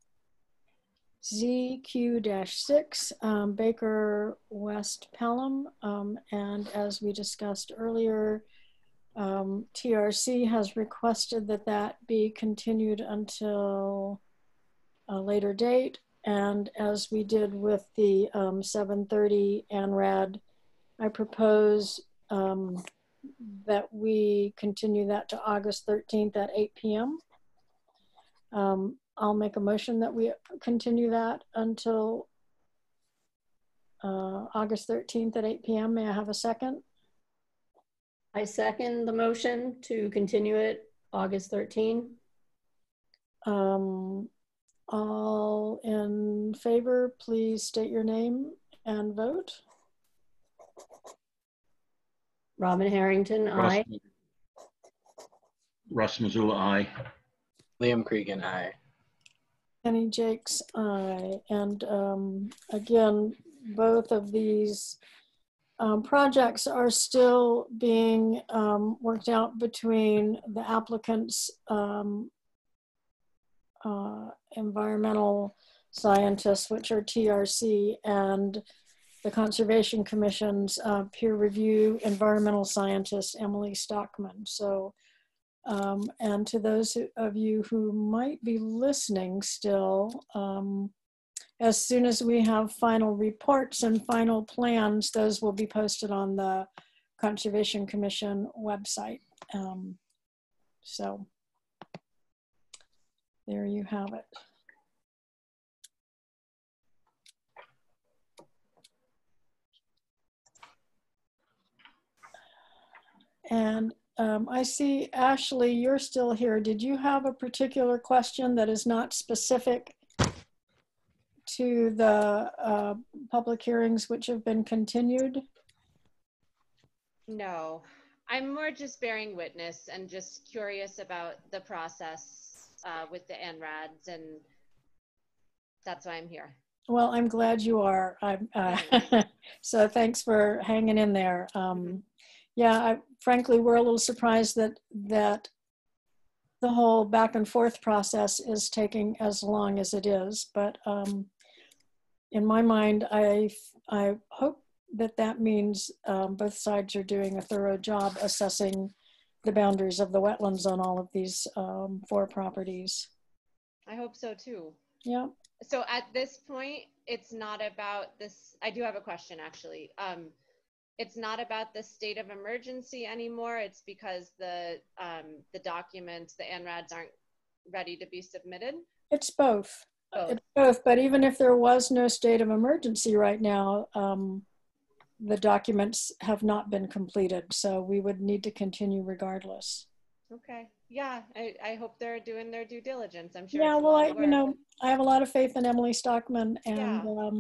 ZQ-6, Baker West Pelham. And as we discussed earlier, TRC has requested that that be continued until a later date. And as we did with the 7:30 ANRAD, I propose that we continue that to August 13th at 8 p.m. I'll make a motion that we continue that until August 13th at 8 p.m. May I have a second? I second the motion to continue it August 13. All in favor, please state your name and vote. Robin Harrington, aye. Russ Missoula, aye. Liam Cregan, aye. Kenny Jakes, aye. And again, both of these projects are still being worked out between the applicants, environmental scientists, which are TRC, and the Conservation Commission's peer review environmental scientist, Emily Stockman. So, and to those of you who might be listening still, as soon as we have final reports and final plans, those will be posted on the Conservation Commission website. So there you have it. And I see, Ashley, you're still here. Did you have a particular question that is not specific to the public hearings which have been continued? No, I'm more just bearing witness and just curious about the process with the ANRADs, and that's why I'm here. Well, I'm glad you are. So thanks for hanging in there. Yeah, frankly, we're a little surprised that the whole back and forth process is taking as long as it is. But in my mind, I hope that means both sides are doing a thorough job assessing the boundaries of the wetlands on all of these 4 properties. I hope so too. Yeah. So at this point, it's not about this. I do have a question, actually. It's not about the state of emergency anymore. It's because the documents, the ANRADs, aren't ready to be submitted. It's both. It's both. But even if there was no state of emergency right now, the documents have not been completed. So we would need to continue regardless. Okay. Yeah. I hope they're doing their due diligence. I'm sure. Yeah. Well, I have a lot of faith in Emily Stockman, and yeah.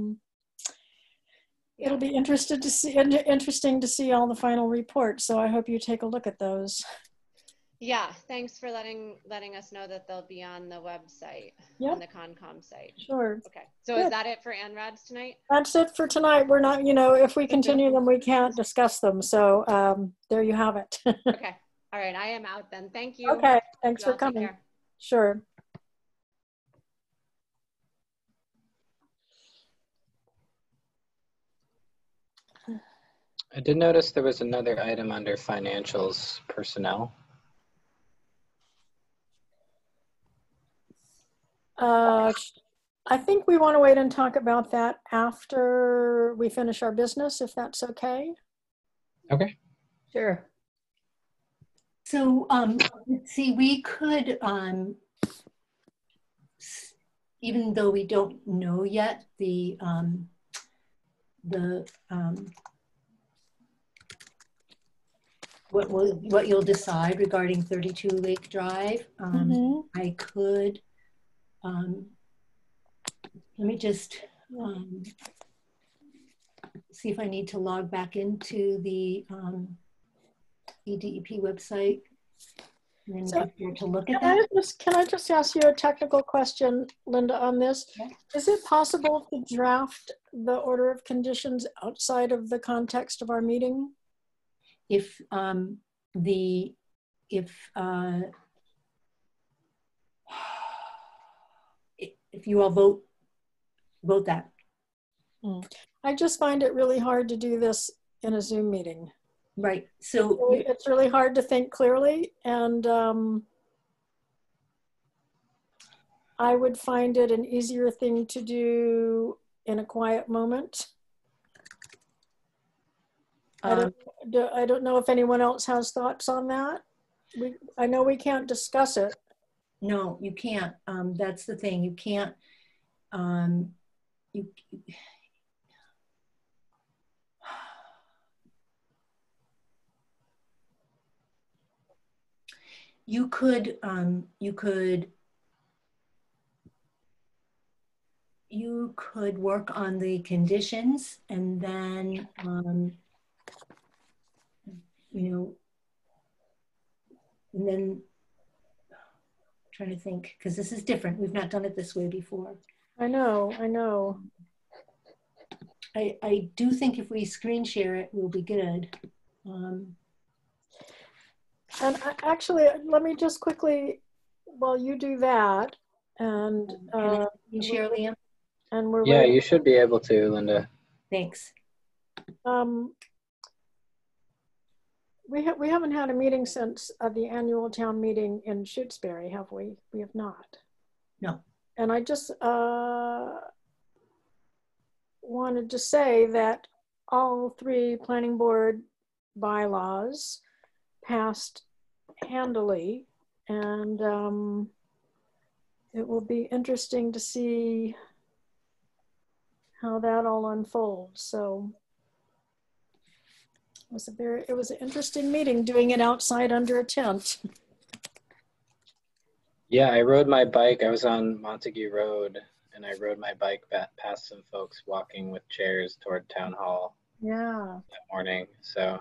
It'll be interesting to see all the final reports. So I hope you take a look at those. Yeah, thanks for letting us know that they'll be on the website, on the Concom site. Sure. Okay. So is that it for ANRADs tonight? That's it for tonight. We're not, if we continue them, we can't discuss them. So there you have it. Okay. All right. I am out then. Thank you. Okay. Thanks for coming. Sure. I did notice there was another item under financials, personnel. I think we want to wait and talk about that after we finish our business, if that's okay. Okay. Sure. So, see, we could, even though we don't know yet what you'll decide regarding 32 Lake Drive, I could, let me just see if I need to log back into the EDEP website and then to look at that. Can I just ask you a technical question, Linda, on this? Okay. Is it possible to draft the order of conditions outside of the context of our meeting? If if you all vote that. I just find it really hard to do this in a Zoom meeting. Right. So it's really hard to think clearly, and I would find it an easier thing to do in a quiet moment. I don't know if anyone else has thoughts on that. I know we can't discuss it. No, you can't. That's the thing. You can't. You could work on the conditions, and then and then I'm trying to think, because this is different. We've not done it this way before. I know. I do think if we screen share it, we'll be good. And actually, let me just quickly, while you do that, and can I share, Liam? And we're yeah, you should be able to, Linda. Thanks. We haven't had a meeting since the annual town meeting in Shutesbury, have we? We have not. No. And I just wanted to say that all 3 planning board bylaws passed handily, and it will be interesting to see how that all unfolds. So it was an interesting meeting, doing it outside under a tent. Yeah, I rode my bike. I was on Montague Road, and I rode my bike past some folks walking with chairs toward Town Hall. Yeah. That morning, so I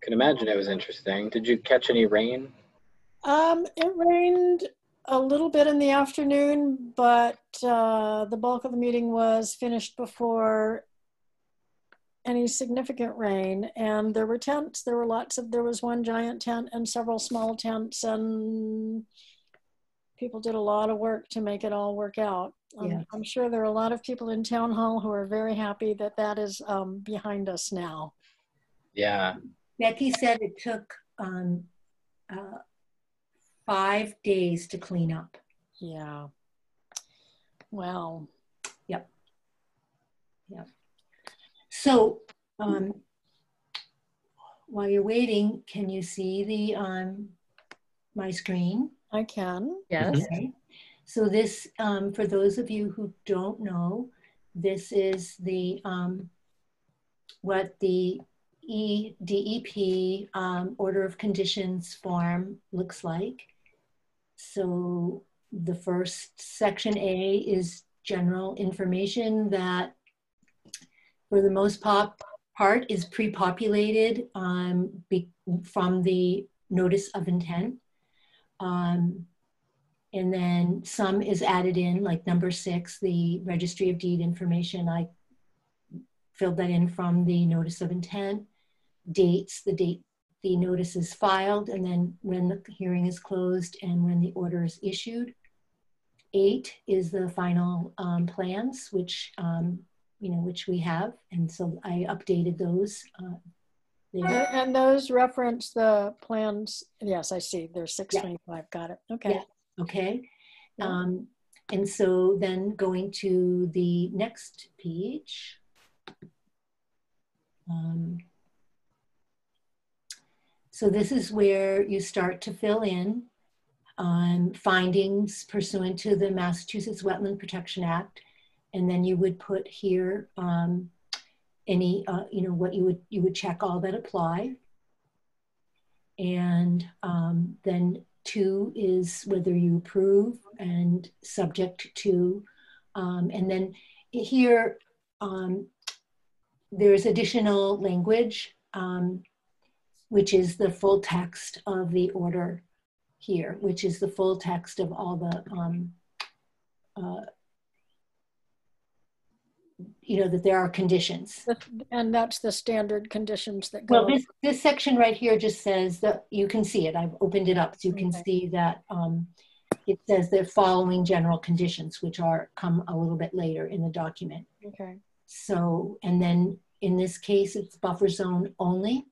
can imagine it was interesting. Did you catch any rain? It rained a little bit in the afternoon, but the bulk of the meeting was finished before any significant rain. And there were tents. There was one giant tent and several small tents, and people did a lot of work to make it all work out. Yeah. I'm sure there are a lot of people in Town Hall who are very happy that that is behind us now. Yeah. Becky said it took 5 days to clean up. Yeah. Wow. Yep. Yep. So while you're waiting, can you see the my screen? I can. Yes. Okay. So this, for those of you who don't know, this is the what the DEP order of conditions form looks like. So the first section A is general information that for the most part is pre-populated from the notice of intent. And then some is added in, like number 6, the registry of deed information. I filled that in from the notice of intent. Dates, the date the notice is filed, and then when the hearing is closed and when the order is issued. 8 is the final plans, which which we have, and so I updated those. And those reference the plans. Yes, I see. There's 625. Yeah. Got it. Okay. Yeah. Okay. Yeah. And so then going to the next page. So this is where you start to fill in findings pursuant to the Massachusetts Wetland Protection Act, and then you would put here any what you would check all that apply, and then 2 is whether you approve and subject to, and then here there's additional language, which is the full text of the order here, which is the full text of all the that there are conditions. And that's the standard conditions that go. Well, this section right here just says that, you can see it. I've opened it up so you can see that it says the following general conditions, which come a little bit later in the document. Okay. So, and then in this case, it's buffer zone only.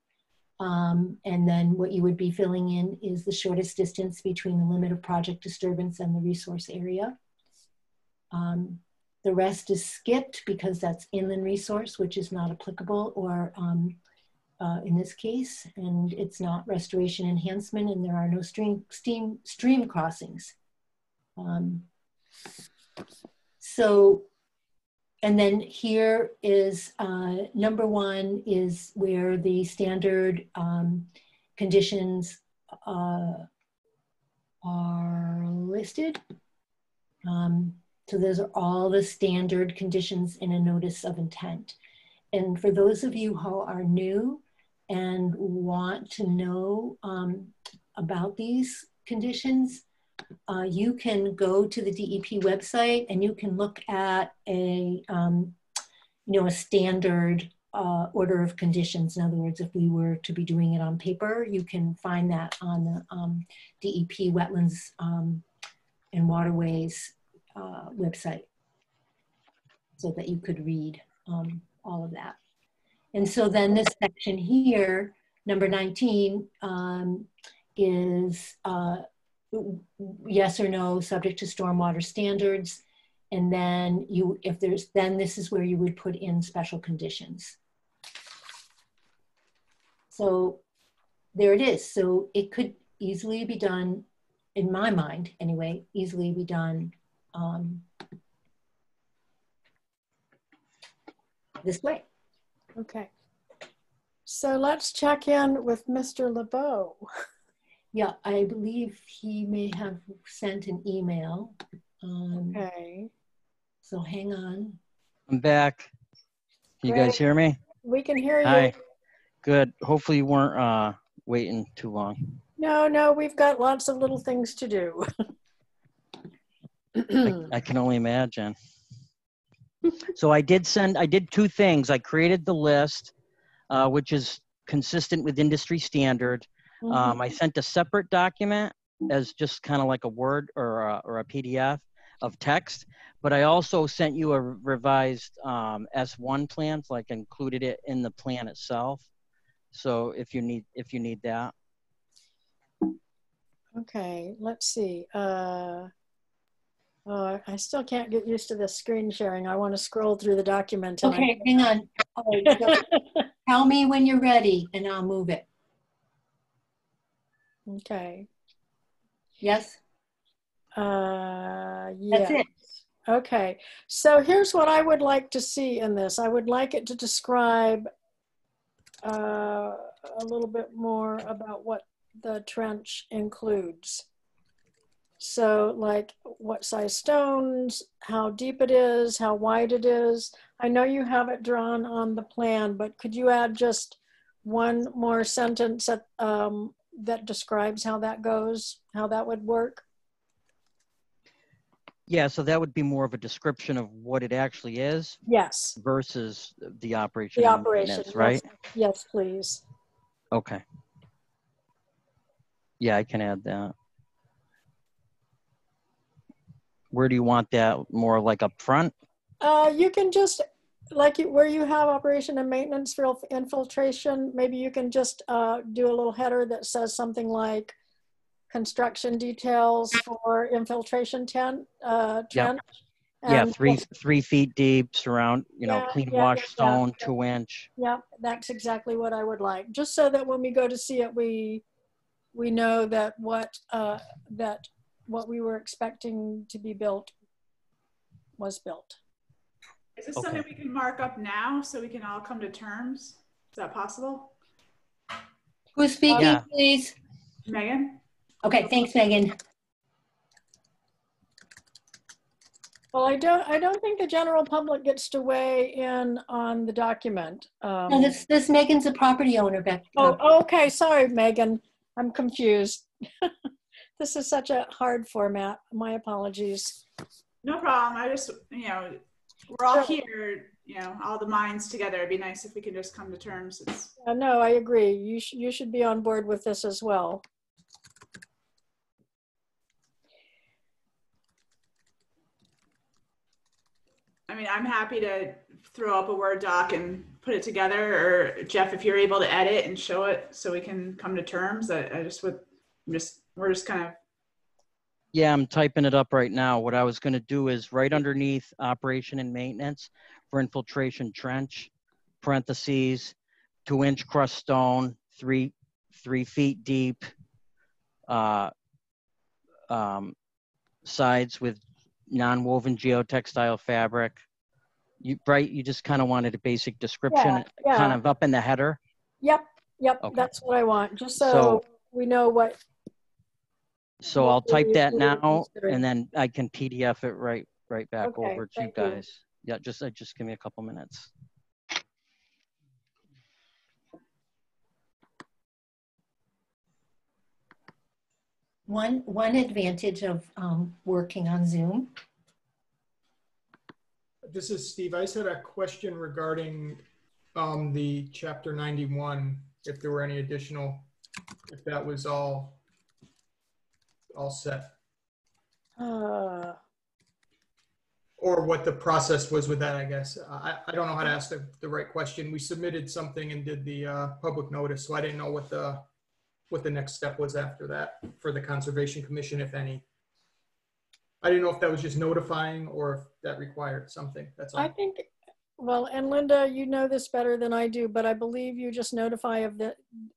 And then what you would be filling in is the shortest distance between the limit of project disturbance and the resource area. The rest is skipped because that's inland resource, which is not applicable, or in this case, and it's not restoration enhancement, and there are no stream crossings. So, and then here is number 1 is where the standard conditions are listed. So those are all the standard conditions in a notice of intent. And for those of you who are new and want to know about these conditions, you can go to the DEP website and you can look at a standard order of conditions. In other words, if we were to be doing it on paper, you can find that on the DEP Wetlands and Waterways website, so that you could read all of that. And so then this section here, number 19, is yes or no, subject to stormwater standards. And then this is where you would put in special conditions. So there it is. So it could easily be done, in my mind anyway, easily be done this way. Okay. So let's check in with Mr. LeBeau. Yeah, I believe he may have sent an email. Okay. So hang on. I'm back. Can you guys hear me? We can hear you. Hi. Good. Hopefully you weren't waiting too long. No, we've got lots of little things to do. I can only imagine. So I did 2 things. I created the list, which is consistent with industry standard. I sent a separate document as just kind of like a Word or a PDF of text, but I also sent you a revised S1 plan, so I included it in the plan itself. So if you need that. Okay, let's see. I still can't get used to this screen sharing. I want to scroll through the document. Okay, hang on. Right, so tell me when you're ready and I'll move it. Okay. Yes? Yeah. That's it. Okay, so here's what I would like to see in this. I would like it to describe a little bit more about what the trench includes. So like what size stones, how deep it is, how wide it is. I know you have it drawn on the plan, but could you add just one more sentence that, that describes how that goes, how that would work? Yeah, so that would be more of a description of what it actually is. Yes. Versus the operation. The operation, right? Yes, please. Okay. Yeah, I can add that. Where do you want that? More like up front? You can just, like where you have operation and maintenance for infiltration, maybe you can just do a little header that says something like construction details for infiltration trench. Yep. Yeah, 3 feet deep, surround, clean wash stone, 2 inch. Yeah, that's exactly what I would like. Just so that when we go to see it, we know that what we were expecting to be built was built. Is this something we can mark up now so we can all come to terms? Is that possible? Who's speaking, please? Megan? Okay, thanks, Megan. Well, I don't think the general public gets to weigh in on the document. No, this Megan's a property owner, Beck. Oh, okay. Sorry, Megan. I'm confused. This is such a hard format. My apologies. No problem. I just, we're all Sure. here, all the minds together. It'd be nice if we could just come to terms. No, I agree. You should be on board with this as well. I mean, I'm happy to throw up a Word doc and put it together, or Jeff, if you're able to edit and show it so we can come to terms. We're just kind of. Yeah, I'm typing it up right now. What I was going to do is right underneath operation and maintenance for infiltration trench, parentheses, 2-inch crust stone, 3 feet deep, sides with non-woven geotextile fabric. You just kind of wanted a basic description, Yeah. kind of up in the header. Yep. Okay. That's what I want, just so we know what. So I'll type that now, and then I can PDF it right back over to you guys. Yeah, just give me a couple minutes. One advantage of working on Zoom. This is Steve. I just had a question regarding the Chapter 91, if there were any additional, if that was all set. Or what the process was with that, I guess. I don't know how to ask the right question. We submitted something and did the public notice, so I didn't know what the next step was after that for the Conservation Commission, if any. I didn't know if that was just notifying or if that required something. That's all. I think, well, and Linda, you know this better than I do, but I believe you just notify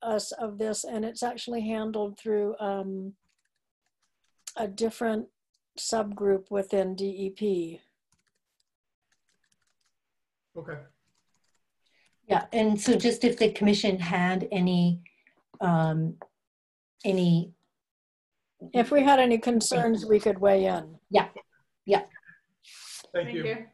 us of this, and it's actually handled through a different subgroup within DEP. Okay. Yeah, and so just if the commission had any if we had any concerns, we could weigh in. Yeah. Thank you.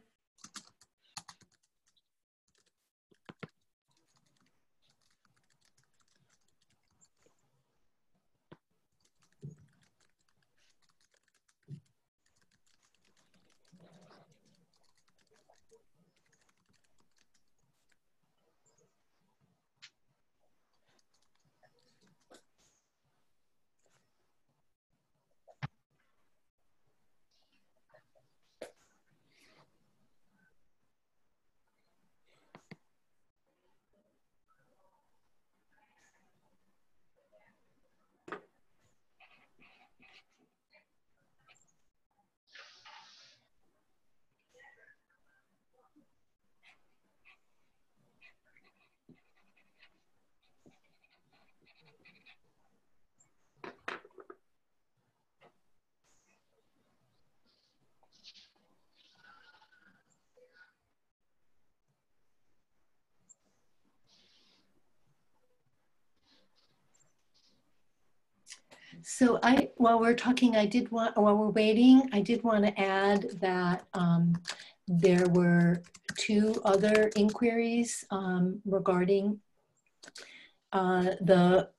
So while we're talking, while we're waiting, I did want to add that there were 2 other inquiries regarding the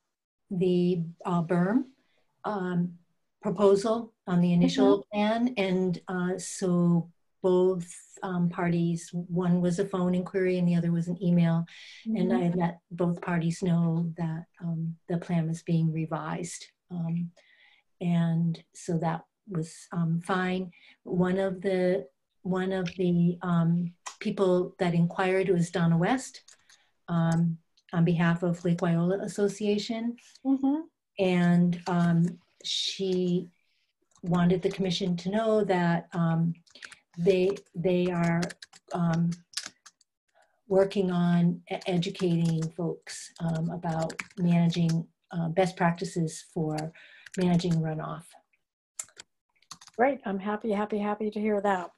berm proposal on the initial plan. And so both parties, one was a phone inquiry and the other was an email. And I let both parties know that the plan was being revised. And so that was fine. One of the people that inquired was Donna West on behalf of Lake Wyola Association. And she wanted the commission to know that they are working on educating folks about managing best practices for managing runoff. Great, I'm happy to hear that.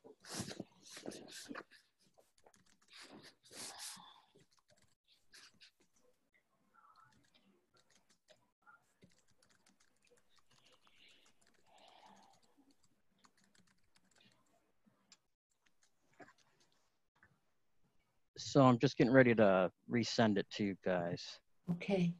So I'm just getting ready to resend it to you guys. Okay.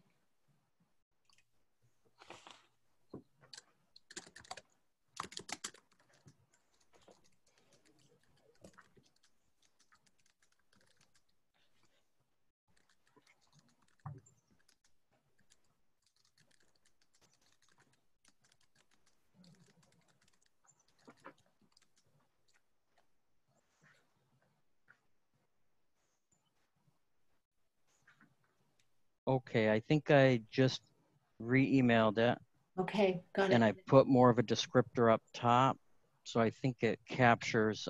Okay, I think I just re-emailed it. Okay, got it. And I put more of a descriptor up top. So I think it captures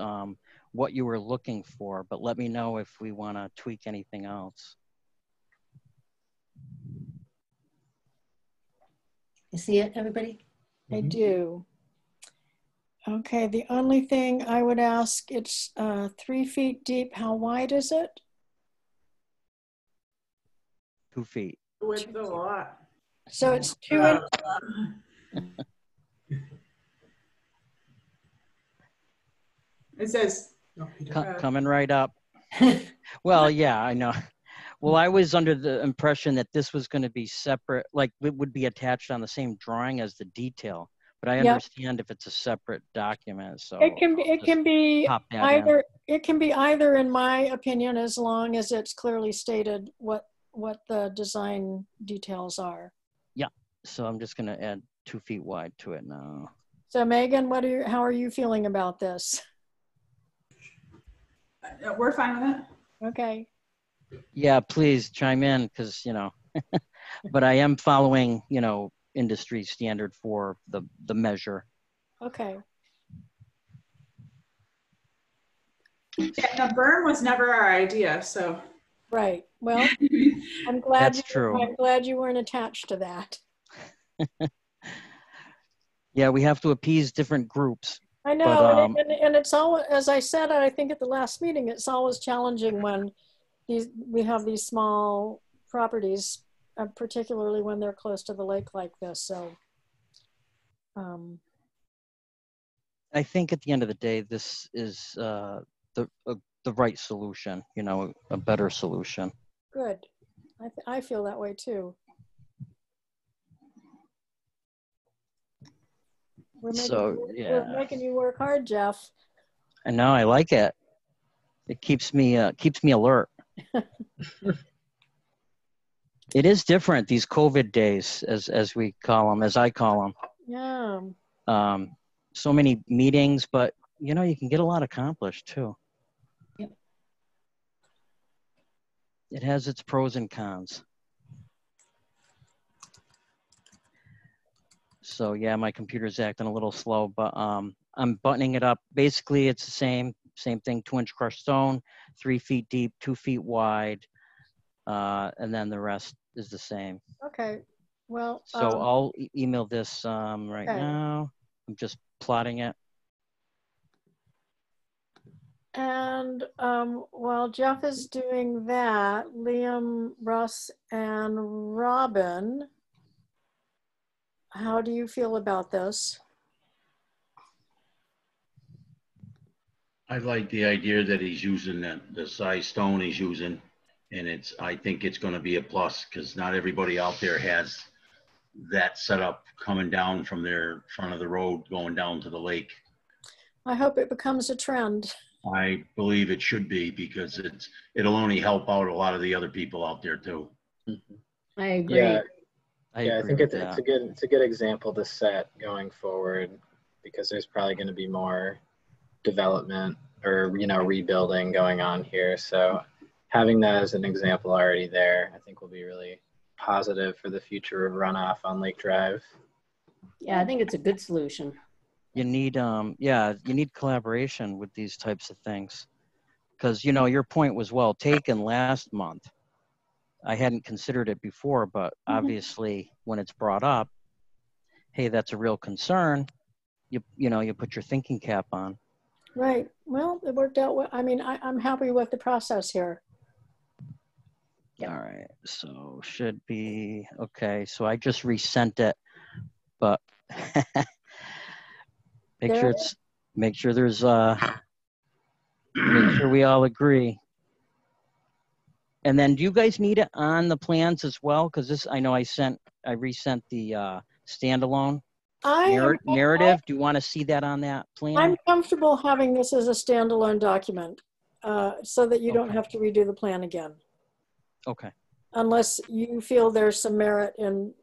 what you were looking for, but let me know if we want to tweak anything else. You see it, everybody? I do. Okay, the only thing I would ask, it's 3 feet deep. How wide is it? 2 feet. With the lot. So it's 2 inches. It says. Coming right up. Well, yeah, I know. Well, I was under the impression that this was going to be separate, like it would be attached on the same drawing as the detail. But I understand if it's a separate document, so it can be either. It can be either, in my opinion, as long as it's clearly stated what the design details are. Yeah. So I'm just going to add 2 feet wide to it now. So Megan, how are you feeling about this? We're fine with it. Okay. Yeah, please chime in because, you know, but I am following, you know, industry standard for the measure. Okay. Yeah, the berm was never our idea, so. Right. Well, I'm glad. That's true. I'm glad you weren't attached to that. Yeah, we have to appease different groups. I know, but, and it's always, as I said, I think at the last meeting, it's always challenging when we have these small properties, particularly when they're close to the lake like this. So, I think at the end of the day, this is the right solution. You know, a better solution. Good. I feel that way too. We're making you work hard, Jeff. I know. I like it. It keeps me alert. It is different these COVID days, as we call them, as I call them. Yeah. So many meetings, but you know, you can get a lot accomplished too. Yep. It has its pros and cons. So yeah, my computer's acting a little slow, but I'm buttoning it up. Basically, it's the same thing, 2-inch crushed stone, 3 feet deep, 2 feet wide, and then the rest is the same. Okay. Well. So I'll email this right now. I'm just plotting it. And while Jeff is doing that, Liam, Russ, and Robin, how do you feel about this? I like the idea that he's using the size stone he's using, and I think it's going to be a plus because not everybody out there has that setup coming down from their front of the road going down to the lake. I hope it becomes a trend. I believe it should be because it'll only help out a lot of the other people out there too. I agree. Yeah, I think it's a good example to set going forward because there's probably going to be more development or, you know, rebuilding going on here. So having that as an example already there, I think will be really positive for the future of runoff on Lake Drive. Yeah, I think it's a good solution. You need you need collaboration with these types of things because, you know, your point was well taken last month. I hadn't considered it before, but obviously when it's brought up, hey, that's a real concern. You know, you put your thinking cap on. Right. Well, it worked out well. I mean, I'm happy with the process here. All right. So should be okay. So I just resent it, but make sure there's make sure we all agree. And then do you guys need it on the plans as well? Because this, I know I resent the standalone narrative. Do you want to see that on that plan? I'm comfortable having this as a standalone document so that you don't have to redo the plan again. Okay. Unless you feel there's some merit in.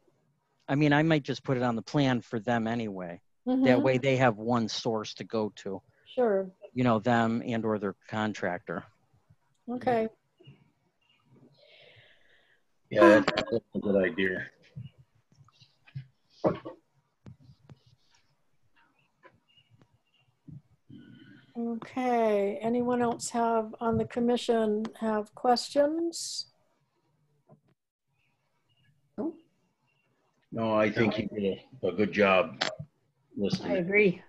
I mean, I might just put it on the plan for them anyway. That way they have one source to go to. Sure. You know, them and or their contractor. Okay. Yeah, that's a good idea. Okay, anyone else have on the commission have questions? No, I think he did a good job listening. I agree.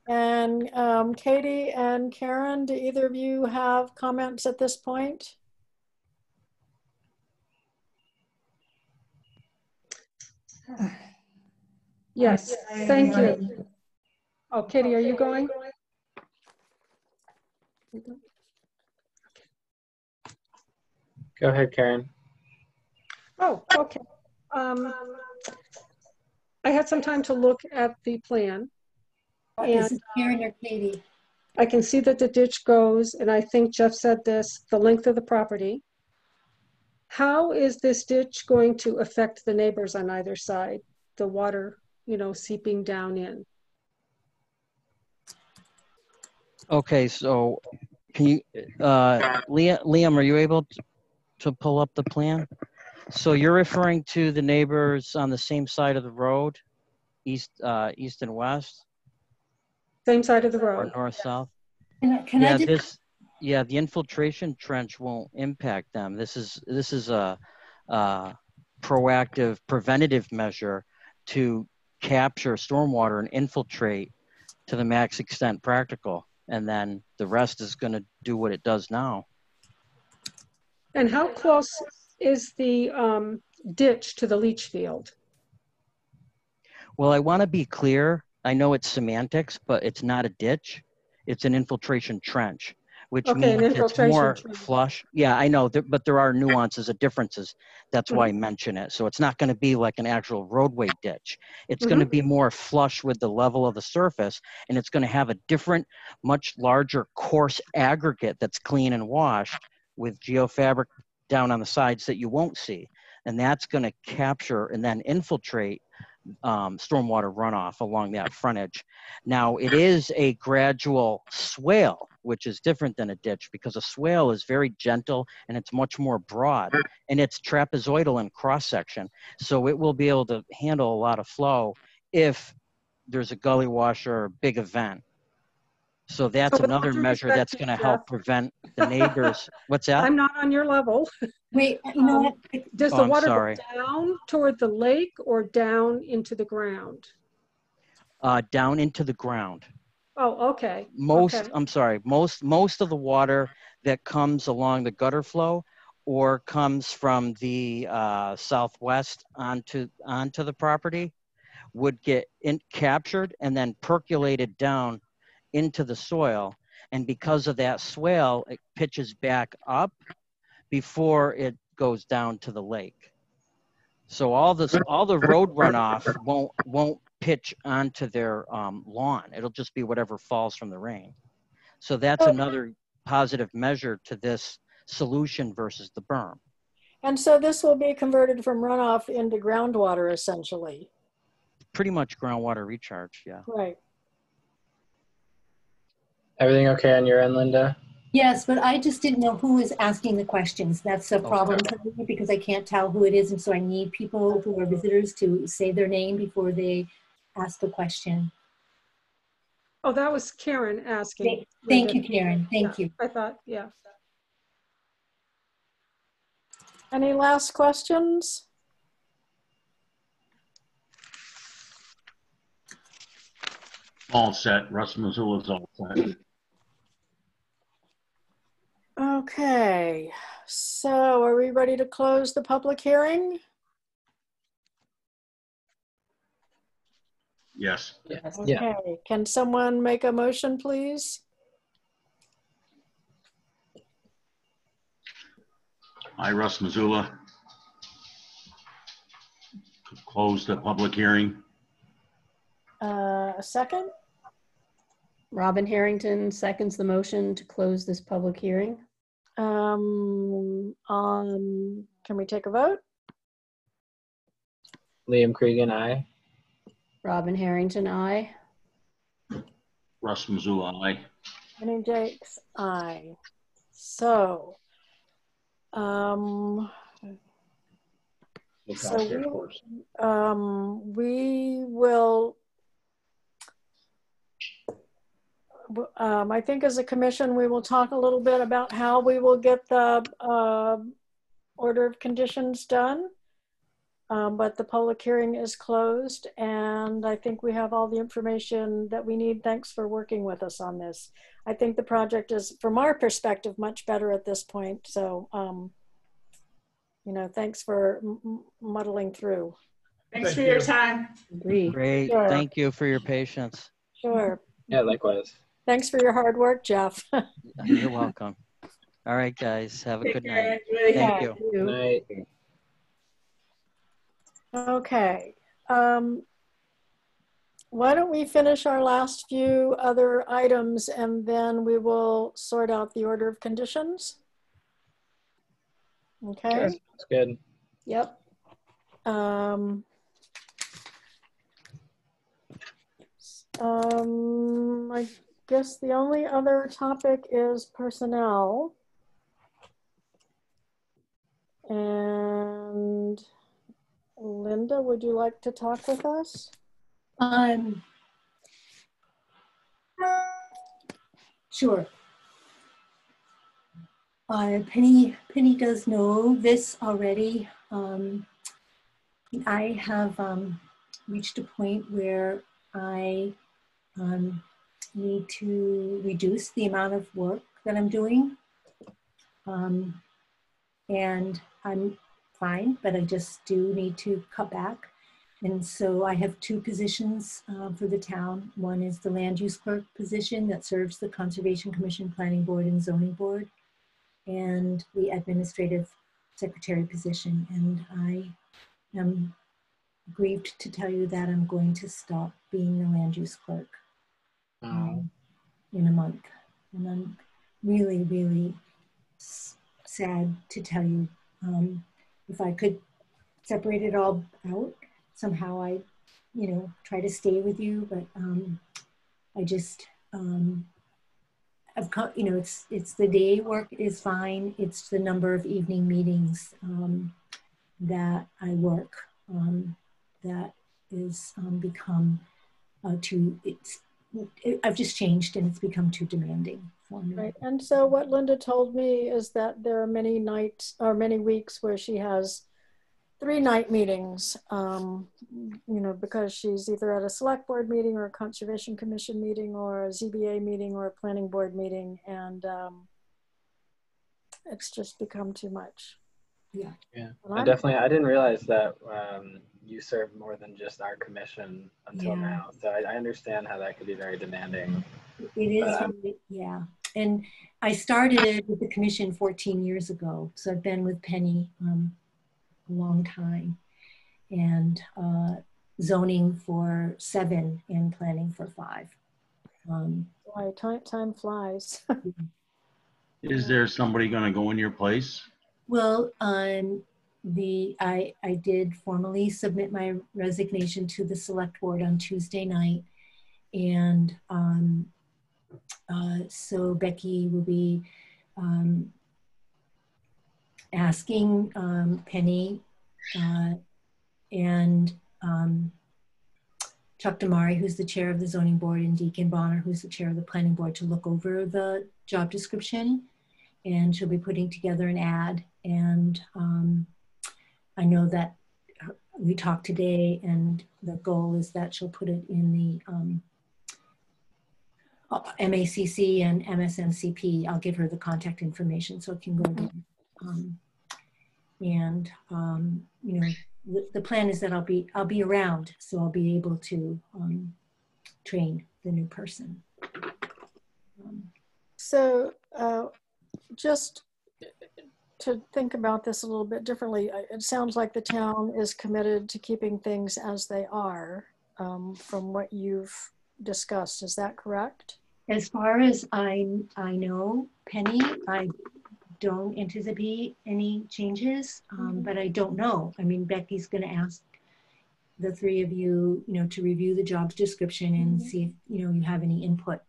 And Katie and Karen, do either of you have comments at this point? Yes, thank you. Oh, Katie, are you going? Go ahead, Karen. Oh, okay. I had some time to look at the plan. Is And it Karen or Katie? I can see that the ditch goes, and I think Jeff said this, the length of the property. How is this ditch going to affect the neighbors on either side? The water, you know, seeping down in. Okay, so can you, Liam, are you able to pull up the plan? So you're referring to the neighbors on the same side of the road, east and west, Same side of the or road. north south? Can I just Yeah, the infiltration trench won't impact them. This is a proactive preventative measure to capture stormwater and infiltrate to the max extent practical. And then the rest is going to do what it does now. And how close is the ditch to the leach field? Well, I want to be clear. I know it's semantics, but it's not a ditch. It's an infiltration trench, which means it's more flush. Yeah, I know, but there are nuances of differences. That's why I mention it. So it's not going to be like an actual roadway ditch. It's going to be more flush with the level of the surface, and it's going to have a different, much larger, coarse aggregate that's clean and washed with geofabric down on the sides that you won't see. And that's going to capture and then infiltrate stormwater runoff along that frontage. Now, it is a gradual swale, which is different than a ditch because a swale is very gentle and it's much more broad and it's trapezoidal in cross section. So it will be able to handle a lot of flow if there's a gully wash or a big event. So that's another measure that's going to help prevent the neighbors. What's that? I'm not on your level. Wait, you know what? Does the water go down toward the lake or down into the ground? Down into the ground. Oh, okay. I'm sorry, most of the water that comes along the gutter flow or comes from the southwest onto the property would get captured and then percolated down into the soil. And because of that swale, it pitches back up before it goes down to the lake. So all the road runoff won't pitch onto their lawn. It'll just be whatever falls from the rain. So that's another positive measure to this solution versus the berm. And so this will be converted from runoff into groundwater, essentially. Pretty much groundwater recharge, yeah. Right. Everything okay on your end, Linda? Yes, but I just didn't know who is asking the questions. That's a problem for me because I can't tell who it is. And so I need people who are visitors to say their name before they ask the question. Oh, that was Karen asking. Thank you, Karen. Thank you. I thought, yeah. Any last questions? All set. Russ Missoula's all set. Okay, so are we ready to close the public hearing? Yes. Okay, can someone make a motion, please? I, Russ Missoula, close the public hearing. A second? Robin Harrington seconds the motion to close this public hearing. Can we take a vote? Liam Cregan, aye. Robin Harrington, aye. Russ Missoula, aye. Jenny Jakes, aye. So, We'll So talk there, of course. we will, I think as a commission, we will talk a little bit about how we will get the order of conditions done. But the public hearing is closed, and I think we have all the information that we need. Thanks for working with us on this. I think the project is, from our perspective, much better at this point. So, you know, thanks for muddling through. Thanks for your time. Agree. Great. Sure. Thank you for your patience. Sure. Yeah, likewise. Thanks for your hard work, Jeff. You're welcome. All right, guys. Have a Take good care. night. Enjoy the Thank heat. you. Good night. Okay. Why don't we finish our last few other items, and then we will sort out the order of conditions. Okay. Sure. That's good. Yep. I guess the only other topic is personnel. And Linda, would you like to talk with us? Sure. Penny does know this already. I have reached a point where I need to reduce the amount of work that I'm doing. And I'm fine, but I just do need to cut back. And so I have two positions for the town. One is the land use clerk position that serves the Conservation Commission, Planning Board, and Zoning Board, and the administrative secretary position. And I am grieved to tell you that I'm going to stop being the land use clerk in a month. And I'm really, really sad to tell you. If I could separate it all out, somehow I, try to stay with you, but I just, I've come, it's the day work is fine. It's the number of evening meetings that I work that is become I've just changed, and it's become too demanding for me. Right. And so what Linda told me is that there are many nights or many weeks where she has 3 night meetings, because she's either at a select board meeting or a conservation commission meeting or a ZBA meeting or a planning board meeting. And it's just become too much. Yeah. Yeah. I didn't realize that you serve more than just our commission until now. So I understand how that could be very demanding. It is, yeah. And I started with the commission 14 years ago. So I've been with Penny a long time, and zoning for 7 and planning for 5. Time flies. Is there somebody going to go in your place? Well, I did formally submit my resignation to the select board on Tuesday night, and so Becky will be asking Penny and Chuck Damari, who's the chair of the zoning board, and Deacon Bonner, who's the chair of the planning board, to look over the job description, and she'll be putting together an ad. And I know that we talked today, and the goal is that she'll put it in the MACC and MSMCP. I'll give her the contact information so it can go there. The plan is that I'll be around, so I'll be able to train the new person. So just to think about this a little bit differently, it sounds like the town is committed to keeping things as they are from what you've discussed. Is that correct? As far as I know, Penny, I don't anticipate any changes, but I don't know. I mean, Becky's going to ask the 3 of you, to review the job description and see if, you have any input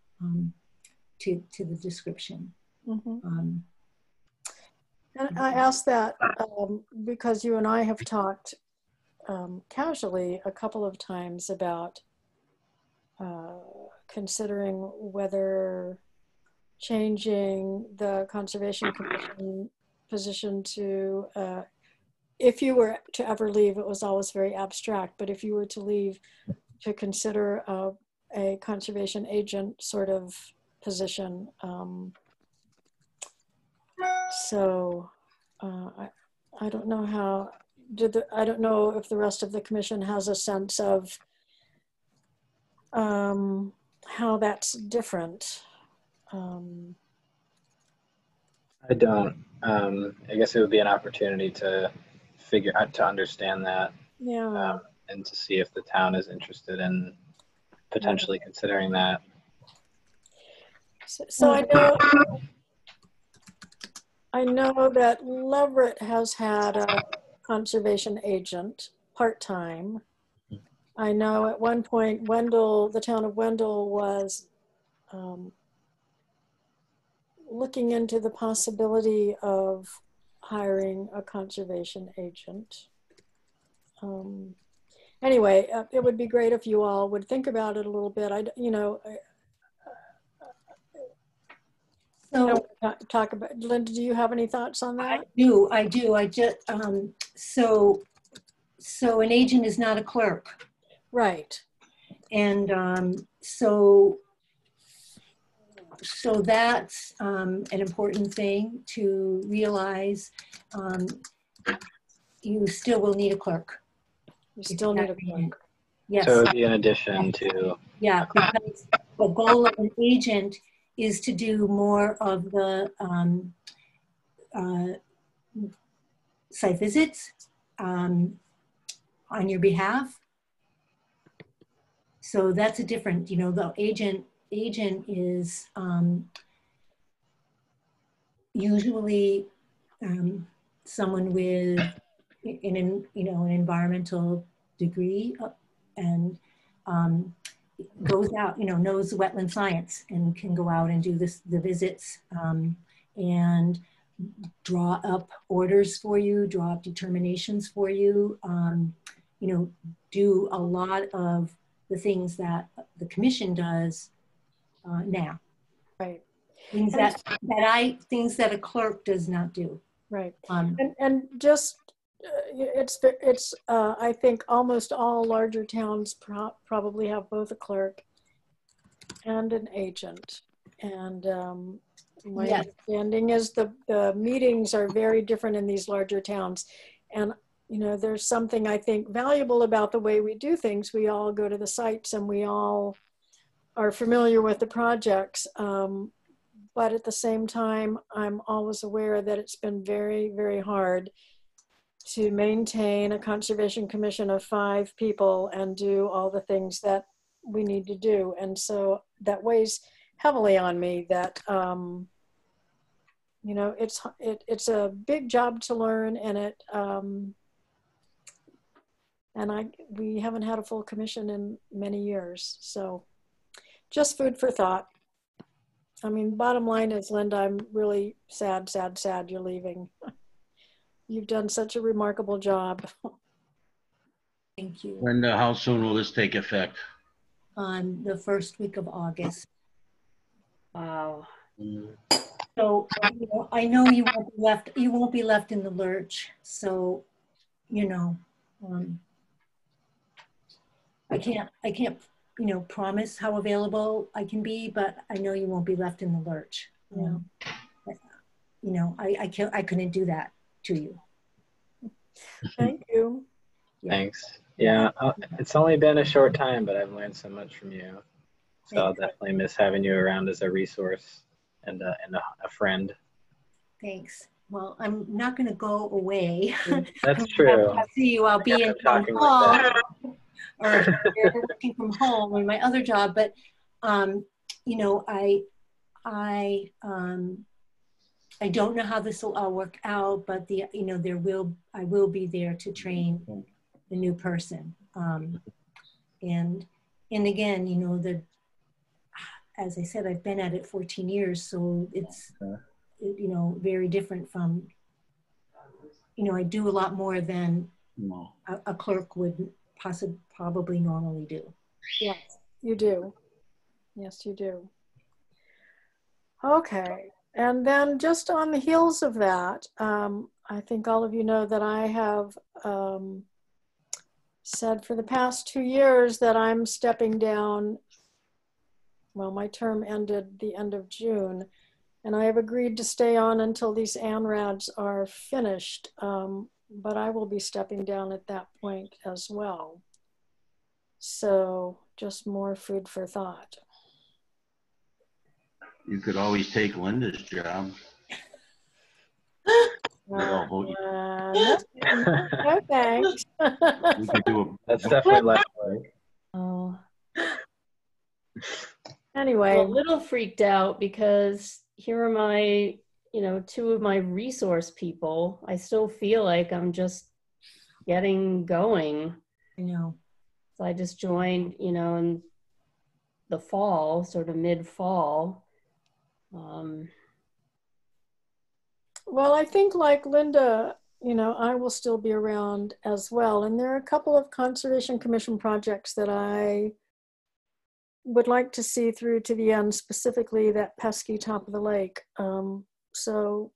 to the description. And I asked that because you and I have talked casually a couple of times about considering whether changing the Conservation Commission position to, if you were to ever leave, it was always very abstract, but if you were to leave, to consider a conservation agent sort of position. I don't know how, I don't know if the rest of the commission has a sense of how that's different. I don't. I guess it would be an opportunity to figure out, to understand that, Yeah. and to see if the town is interested in potentially considering that. So I know that Leverett has had a conservation agent part-time. I know at one point Wendell, the town of Wendell, was looking into the possibility of hiring a conservation agent. Anyway, it would be great if you all would think about it a little bit. So talk about, Linda, do you have any thoughts on that? I do. I just, so an agent is not a clerk. Right. And so that's an important thing to realize. You still will need a clerk. You still need a clerk. Yes. So it would be in addition to. Yeah, because the goal of an agent is to do more of the site visits on your behalf. So that's a different, the agent is usually someone with an environmental degree and goes out, knows wetland science and can go out and do the visits and draw up orders for you, draw up determinations for you, do a lot of the things that the commission does now. Right. Things that a clerk does not do. Right. And just it's I think almost all larger towns probably have both a clerk and an agent. And my understanding is the meetings are very different in these larger towns. And there's something I think valuable about the way we do things. We all go to the sites and we all are familiar with the projects. But at the same time, I'm always aware that it's been very, very hard to maintain a conservation commission of 5 people and do all the things that we need to do. And so that weighs heavily on me that, it's a big job to learn, and we haven't had a full commission in many years. So just food for thought. I mean, bottom line is, Linda, I'm really sad you're leaving. You've done such a remarkable job. Thank you. When, how soon will this take effect? On the first week of August. Wow. So I know you won't be left in the lurch. So, I can't promise how available I can be, but I know you won't be left in the lurch. Yeah. I couldn't do that to you. Thank you. Yeah. Thanks. Yeah, it's only been a short time, but I've learned so much from you. So I'll definitely miss having you around as a resource and a friend. Thanks. Well, I'm not going to go away. That's true. I'll see you. I'll be in town hall or working from home in my other job. But, I don't know how this will all work out, but I will be there to train the new person. And again, as I said, I've been at it 14 years, so it's, very different from, I do a lot more than No. a clerk would probably normally do. Yes, you do. Yes, you do. Okay. And then just on the heels of that, I think all of you know that I have said for the past 2 years that I'm stepping down. Well, my term ended the end of June, and I have agreed to stay on until these ANRADs are finished, but I will be stepping down at that point as well. So just more food for thought. You could always take Linda's job. No, thanks. We could do That's definitely less work. Oh. Anyway. I'm a little freaked out because here are my, you know, 2 of my resource people. I still feel like I'm just getting going. I know. So I just joined, you know, in the fall, sort of mid-fall. Well, I think like Linda, you know, I will still be around as well. And there are a couple of Conservation Commission projects that I would like to see through to the end, specifically that pesky top of the lake. So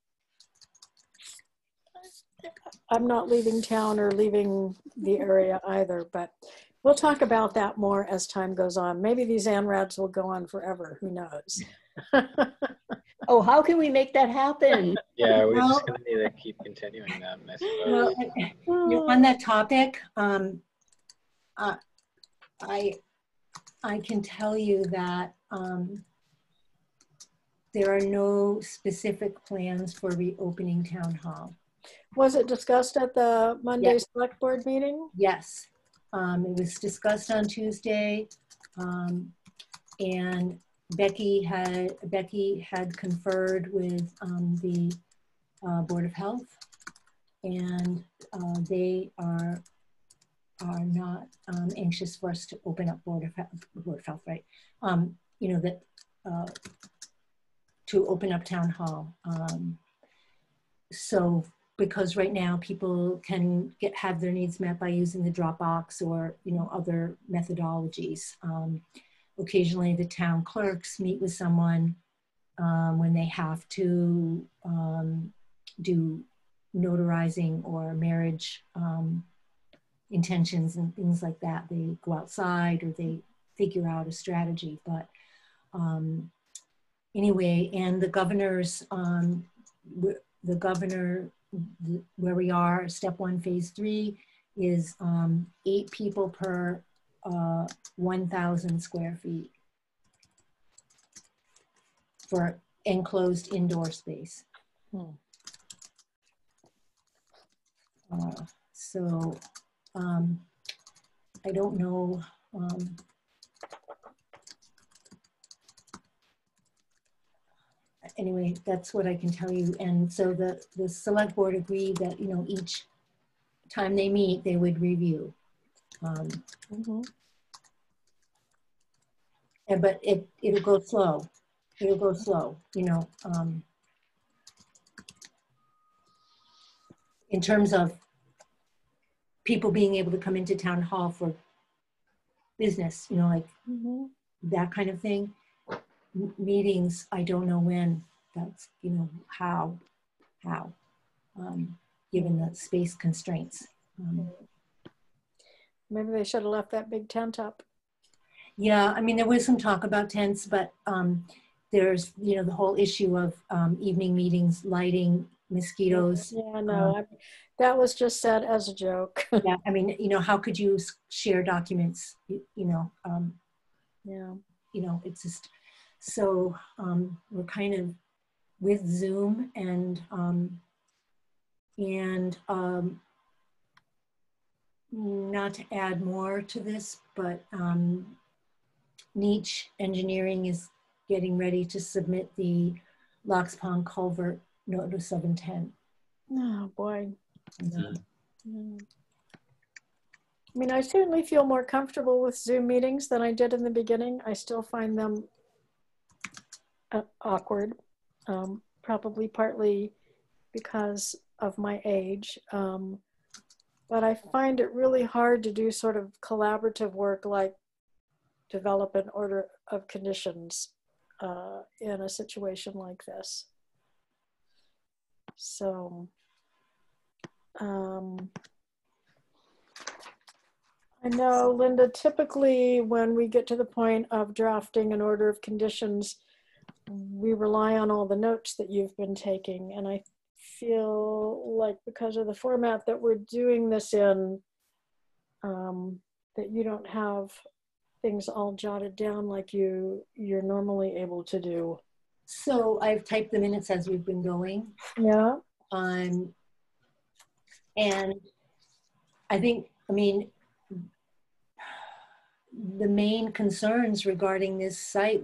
I'm not leaving town or leaving the area either, but we'll talk about that more as time goes on. Maybe these ANRADs will go on forever, who knows? Oh, how can we make that happen? Yeah, we're just going to need to keep continuing them, I suppose. Well, you know, on that topic, I can tell you that there are no specific plans for reopening town hall. Was it discussed at the Monday Yes. Select Board meeting? Yes, it was discussed on Tuesday, and Becky had conferred with the Board of Health, and they are not anxious for us to open up Board of Health, right? You know, that to open up town hall. So because right now people can have their needs met by using the Dropbox or, you know, other methodologies. Occasionally the town clerks meet with someone when they have to do notarizing or marriage intentions and things like that. They go outside or they figure out a strategy. But anyway, and the governor's, the governor, where we are, step 1, phase 3 is 8 people per 1,000 square feet for enclosed indoor space. So I don't know. Anyway, that's what I can tell you. And so the select board agreed that, you know, each time they meet, they would review. But it'll go slow. It'll go slow, you know, in terms of people being able to come into town hall for business, you know, like that kind of thing. Meetings, I don't know when. That's, you know, how, given the space constraints. Maybe they should have left that big tent up. Yeah, I mean, there was some talk about tents, but there's, you know, the whole issue of evening meetings, lighting, mosquitoes. Yeah, no, that was just said as a joke. Yeah, I mean, you know, how could you share documents, you know? Yeah. You know, it's just, so we're kind of with Zoom and not to add more to this, but Niche Engineering is getting ready to submit the Locks Pond Culvert Notice of Intent. Oh boy. I mean, I certainly feel more comfortable with Zoom meetings than I did in the beginning. I still find them awkward, probably partly because of my age. but I find it really hard to do sort of collaborative work like develop an order of conditions in a situation like this. So I know, Linda, typically when we get to the point of drafting an order of conditions, we rely on all the notes that you've been taking. And I feel like because of the format that we're doing this in, that you don't have things all jotted down like you're normally able to do. So I've typed the minutes as we've been going. Yeah. And I think, I mean, the main concerns regarding this site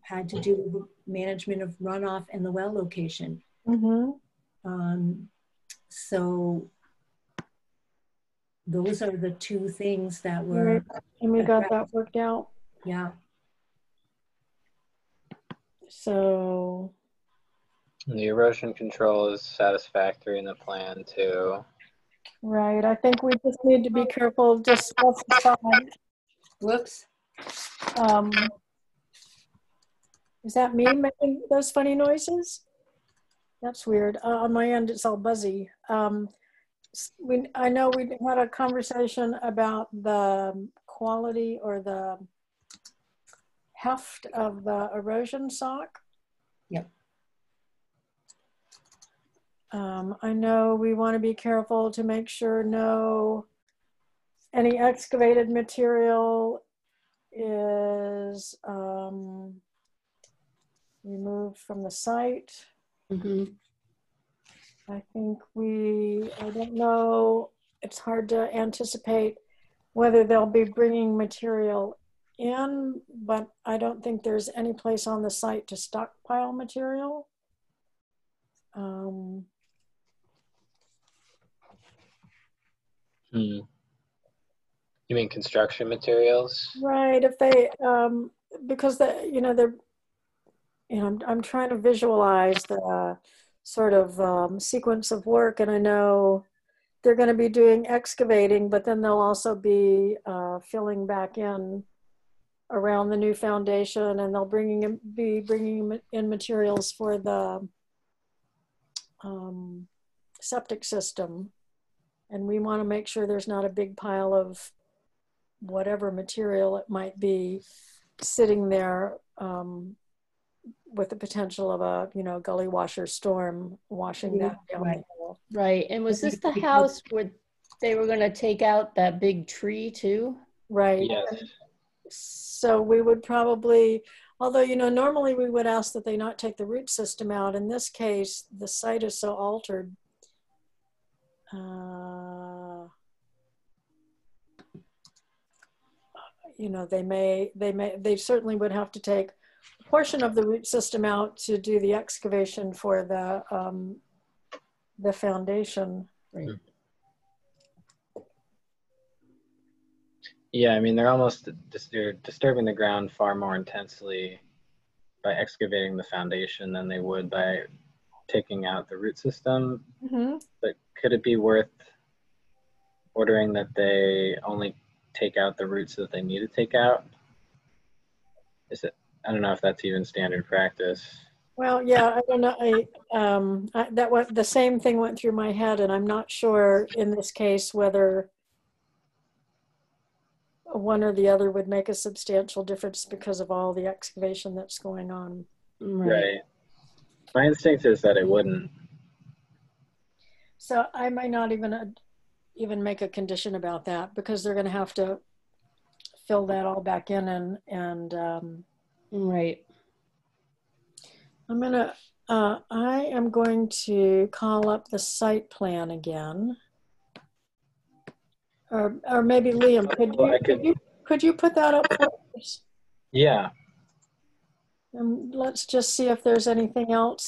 had to do with management of runoff and the well location. Mm-hmm. So those are the two things that were. Right. And we got that worked out. Yeah. So. The erosion control is satisfactory in the plan too. Right. I think we just need to be careful to specify. Whoops. Is that me making those funny noises? That's weird. On my end, it's all buzzy. I know we had a conversation about the quality or the heft of the erosion sock. Yep. I know we want to be careful to make sure any excavated material is removed from the site. Mm-hmm. I think I don't know, it's hard to anticipate whether they'll be bringing material in, but I don't think there's any place on the site to stockpile material. You mean construction materials? Right, if they, because I'm trying to visualize the sort of sequence of work, and I know they're going to be doing excavating, but then they'll also be filling back in around the new foundation, and they'll be bringing in materials for the septic system. And we want to make sure there's not a big pile of whatever material it might be sitting there with the potential of a gully washer storm washing that down the hill. Right. And was this the house where they were going to take out that big tree too? Right. Yes. So we would probably, although normally we would ask that they not take the root system out. In this case, the site is so altered. They certainly would have to take a portion of the root system out to do the excavation for the foundation. Right. Yeah, I mean, they're disturbing the ground far more intensely by excavating the foundation than they would by taking out the root system. Mm-hmm. But could it be worth ordering that they only take out the roots that they need to take out? I don't know if that's even standard practice. Well, yeah, I don't know. The same thing went through my head, and I'm not sure in this case whether one or the other would make a substantial difference because of all the excavation that's going on. Right. My instinct is that it wouldn't. So I might not even make a condition about that, because they're going to have to fill that all back in and right. I am going to call up the site plan again. Or maybe Liam, could you put that up for us? Yeah. And let's just see if there's anything else.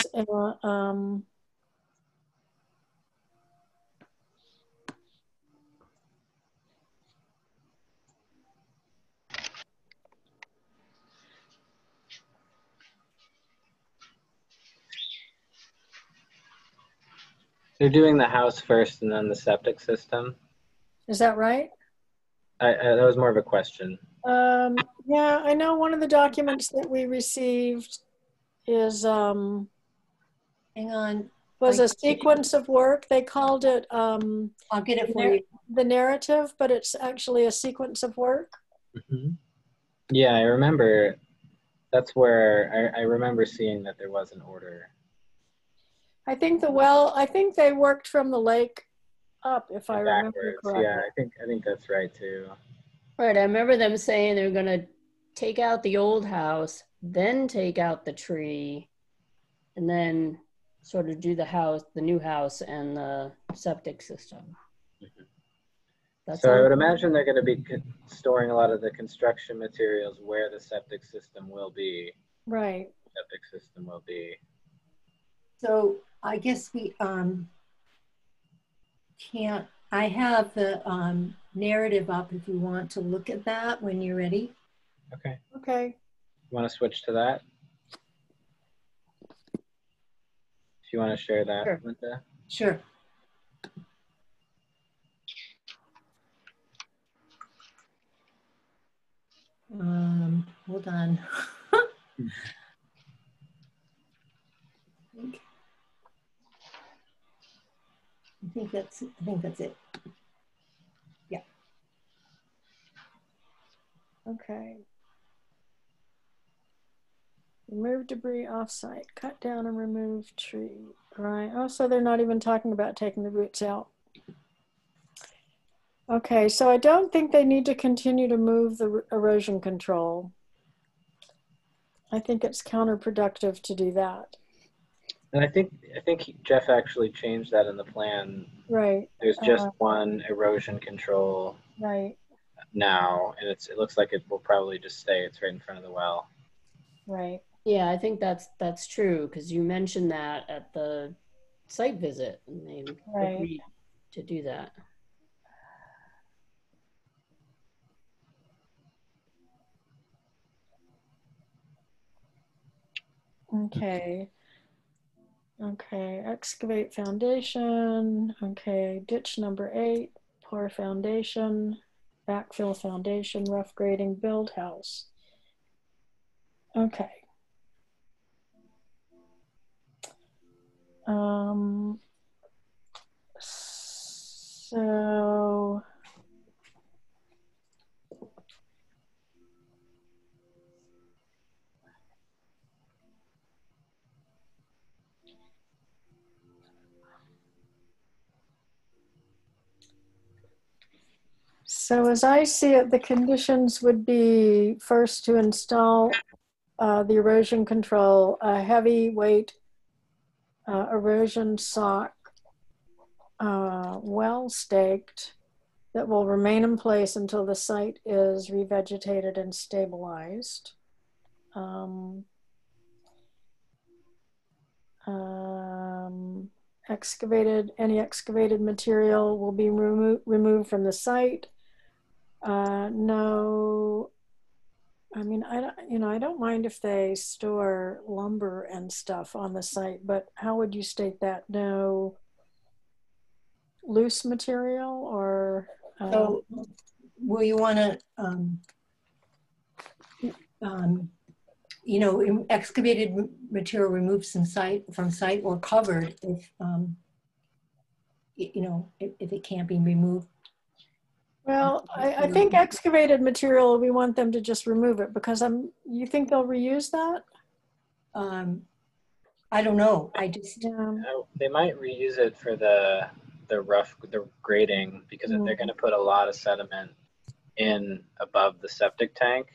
They're doing the house first and then the septic system. Is that right? That was more of a question. Yeah, I know one of the documents that we received is Hang on. was a sequence of work. They called it I'll get it for you. The narrative, but it's actually a sequence of work. Mm-hmm. Yeah, I remember. That's where I remember seeing that there was an order. I think they worked from the lake up, if I remember correctly. Yeah, I think that's right too. Right, I remember them saying they're gonna take out the old house, then take out the tree, and then sort of do the new house and the septic system. So I would imagine they're going to be storing a lot of the construction materials where the septic system will be. Right. Septic system will be. So I guess we can't. I have the narrative up if you want to look at that when you're ready. Okay. Okay. You want to switch to that? If you want to share that, Sure. Linda. Sure. Hold on. I think that's it. Yeah. Okay. Remove debris offsite, cut down and remove tree. Right. Oh, so they're not even talking about taking the roots out. Okay, so I don't think they need to continue to move the erosion control. I think it's counterproductive to do that. And I think Jeff actually changed that in the plan. Right. There's just one erosion control. Right. Now, and it looks like it will probably just stay. It's right in front of the well. Right. Yeah, I think that's true because you mentioned that at the site visit, and they agreed to do that. Okay. Okay, excavate foundation. Okay, ditch number 8, pour foundation, backfill foundation, rough grading, build house. Okay. So as I see it, the conditions would be first to install the erosion control, a heavyweight erosion sock, well staked, that will remain in place until the site is revegetated and stabilized. Any excavated material will be removed from the site. No, I mean, I don't mind if they store lumber and stuff on the site, but how would you state that? No loose material or? So will you want to, excavated material removed from site or covered if, if it can't be removed? Well, I think excavated material, we want them to just remove it because you think they'll reuse that? I don't know. I just. They might reuse it for the grading because they're going to put a lot of sediment in above the septic tank.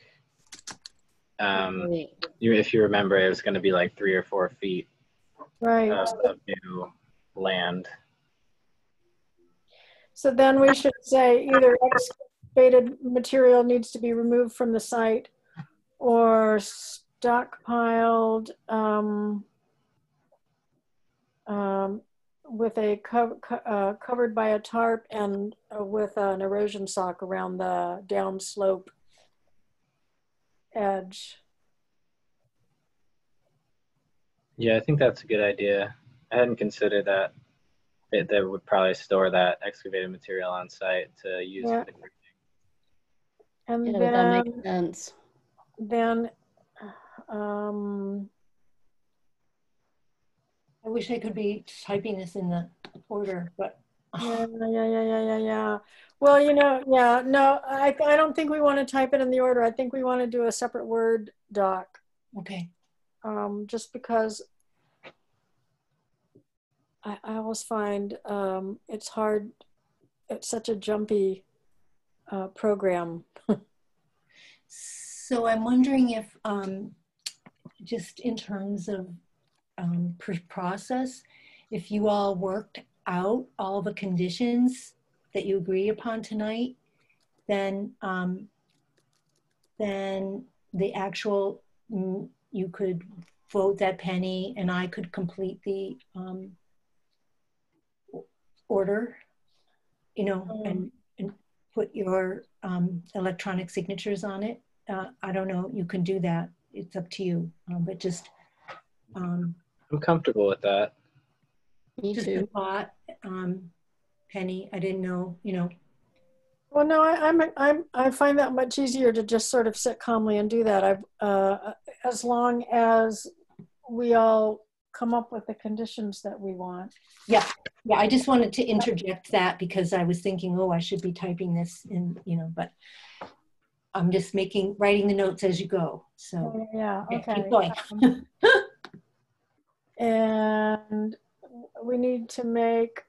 If you remember, it was going to be like 3 or 4 feet of new land. So then we should say either excavated material needs to be removed from the site or stockpiled with a covered by a tarp and with an erosion sock around the downslope edge. Yeah, I think that's a good idea. I hadn't considered that. they would probably store that excavated material on site to use Yeah. for the grading. And Yeah, but that makes sense. then, I wish I could be typing this in the order, but yeah. Well, yeah, no, I don't think we want to type it in the order. I think we want to do a separate Word doc. okay. Just because I always find it's hard. It's such a jumpy program. So I'm wondering if just in terms of process, if you all worked out all the conditions that you agree upon tonight, then the actual, you could vote that Penny and I could complete the order, and put your electronic signatures on it. I don't know, you can do that. It's up to you, but just. I'm comfortable with that. Me Just too. a thought, Penny, I didn't know, Well, no, I find that much easier to just sort of sit calmly and do that. As long as we all come up with the conditions that we want. Yeah, I just wanted to interject that because I was thinking, oh, I should be typing this in, but I'm just writing the notes as you go. So yeah, okay. Keep going. And we need to make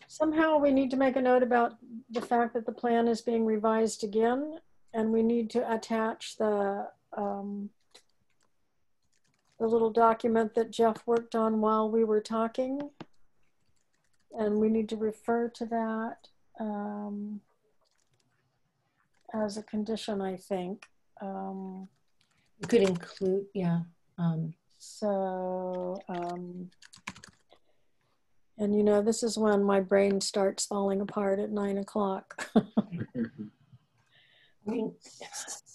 somehow we need to make a note about the fact that the plan is being revised again, and we need to attach the little document that Jeff worked on while we were talking, and we need to refer to that as a condition, I think. You could include, yeah. And this is when my brain starts falling apart at 9 o'clock.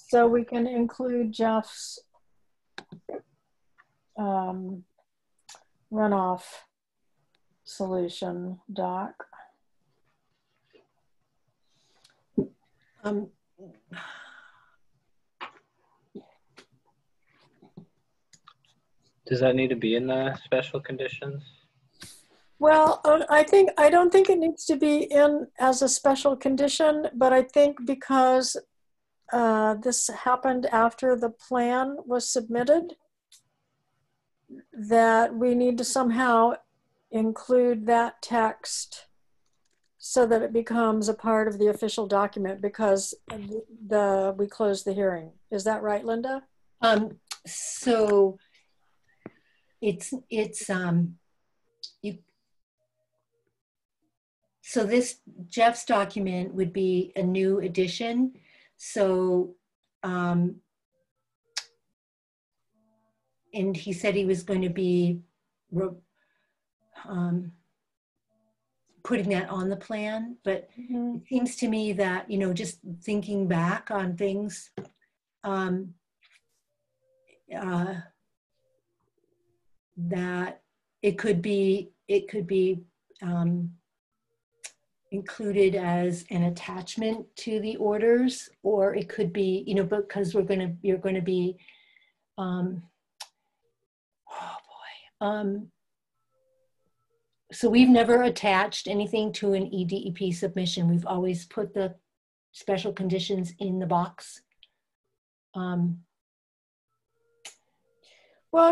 So we can include Jeff's runoff solution doc. Does that need to be in the special conditions? Well, I don't think it needs to be in as a special condition, but I think because this happened after the plan was submitted, that we need to somehow include that text so that it becomes a part of the official document because we closed the hearing. Is that right, Linda? So so this Jeff's document would be a new edition. So, and he said he was going to be putting that on the plan, but it seems to me that, just thinking back on things, that it could be included as an attachment to the orders, or it could be, because you're going to be, so we've never attached anything to an EDEP submission. We've always put the special conditions in the box. Well,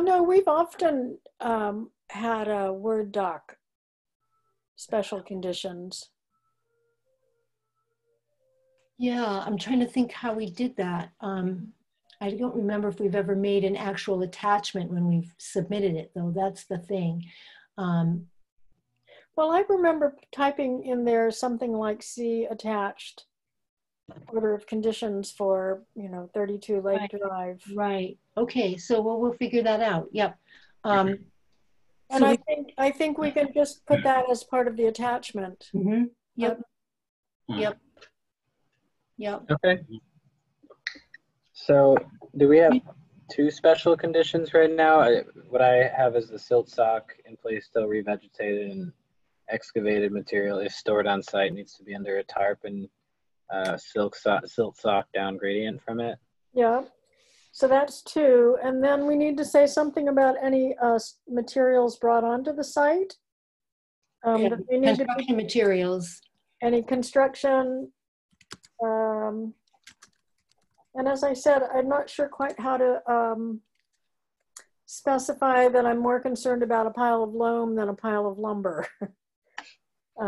no, we've often had a Word doc, special conditions. Yeah, I'm trying to think how we did that. I don't remember if we've ever made an actual attachment when we've submitted it, though. That's the thing. Well, I remember typing in there something like "see attached order of conditions for 32 Lake Drive." Right. Okay. So we'll figure that out. Yep. And so I think we can just put that as part of the attachment. Mm-hmm. Yep. Yep. Okay. So do we have two special conditions right now. What I have is the silt sock in place, still revegetated, and excavated material is stored on site, needs to be under a tarp, and silt sock down gradient from it. Yeah, so that's two. And then we need to say something about any materials brought onto the site. Yeah, that they need to construction materials. Any construction. And as I said, I'm not sure quite how to specify that I'm more concerned about a pile of loam than a pile of lumber. I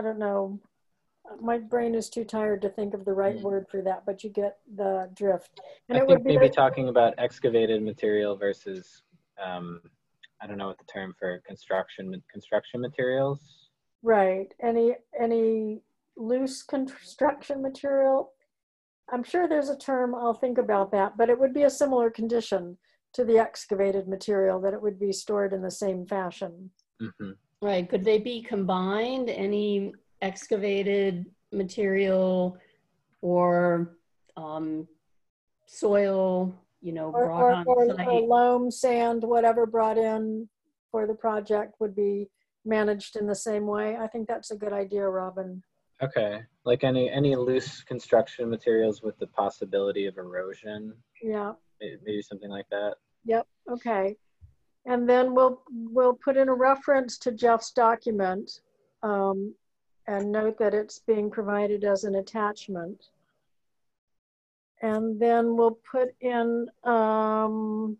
don't know. My brain is too tired to think of the right word for that, but you get the drift. And I it think would be maybe talking about excavated material versus, I don't know what the term for construction materials. right. Any loose construction material. I'm sure there's a term, I'll think about that, but it would be a similar condition to the excavated material, that it would be stored in the same fashion. Mm-hmm. Right, could they be combined, any excavated material or soil, brought on site? Or loam, sand, whatever brought in for the project would be managed in the same way. I think that's a good idea, Robin. Okay, like any loose construction materials with the possibility of erosion. Yeah. Maybe something like that. Yep. Okay. And then we'll put in a reference to Jeff's document and note that it's being provided as an attachment. And then we'll put in well,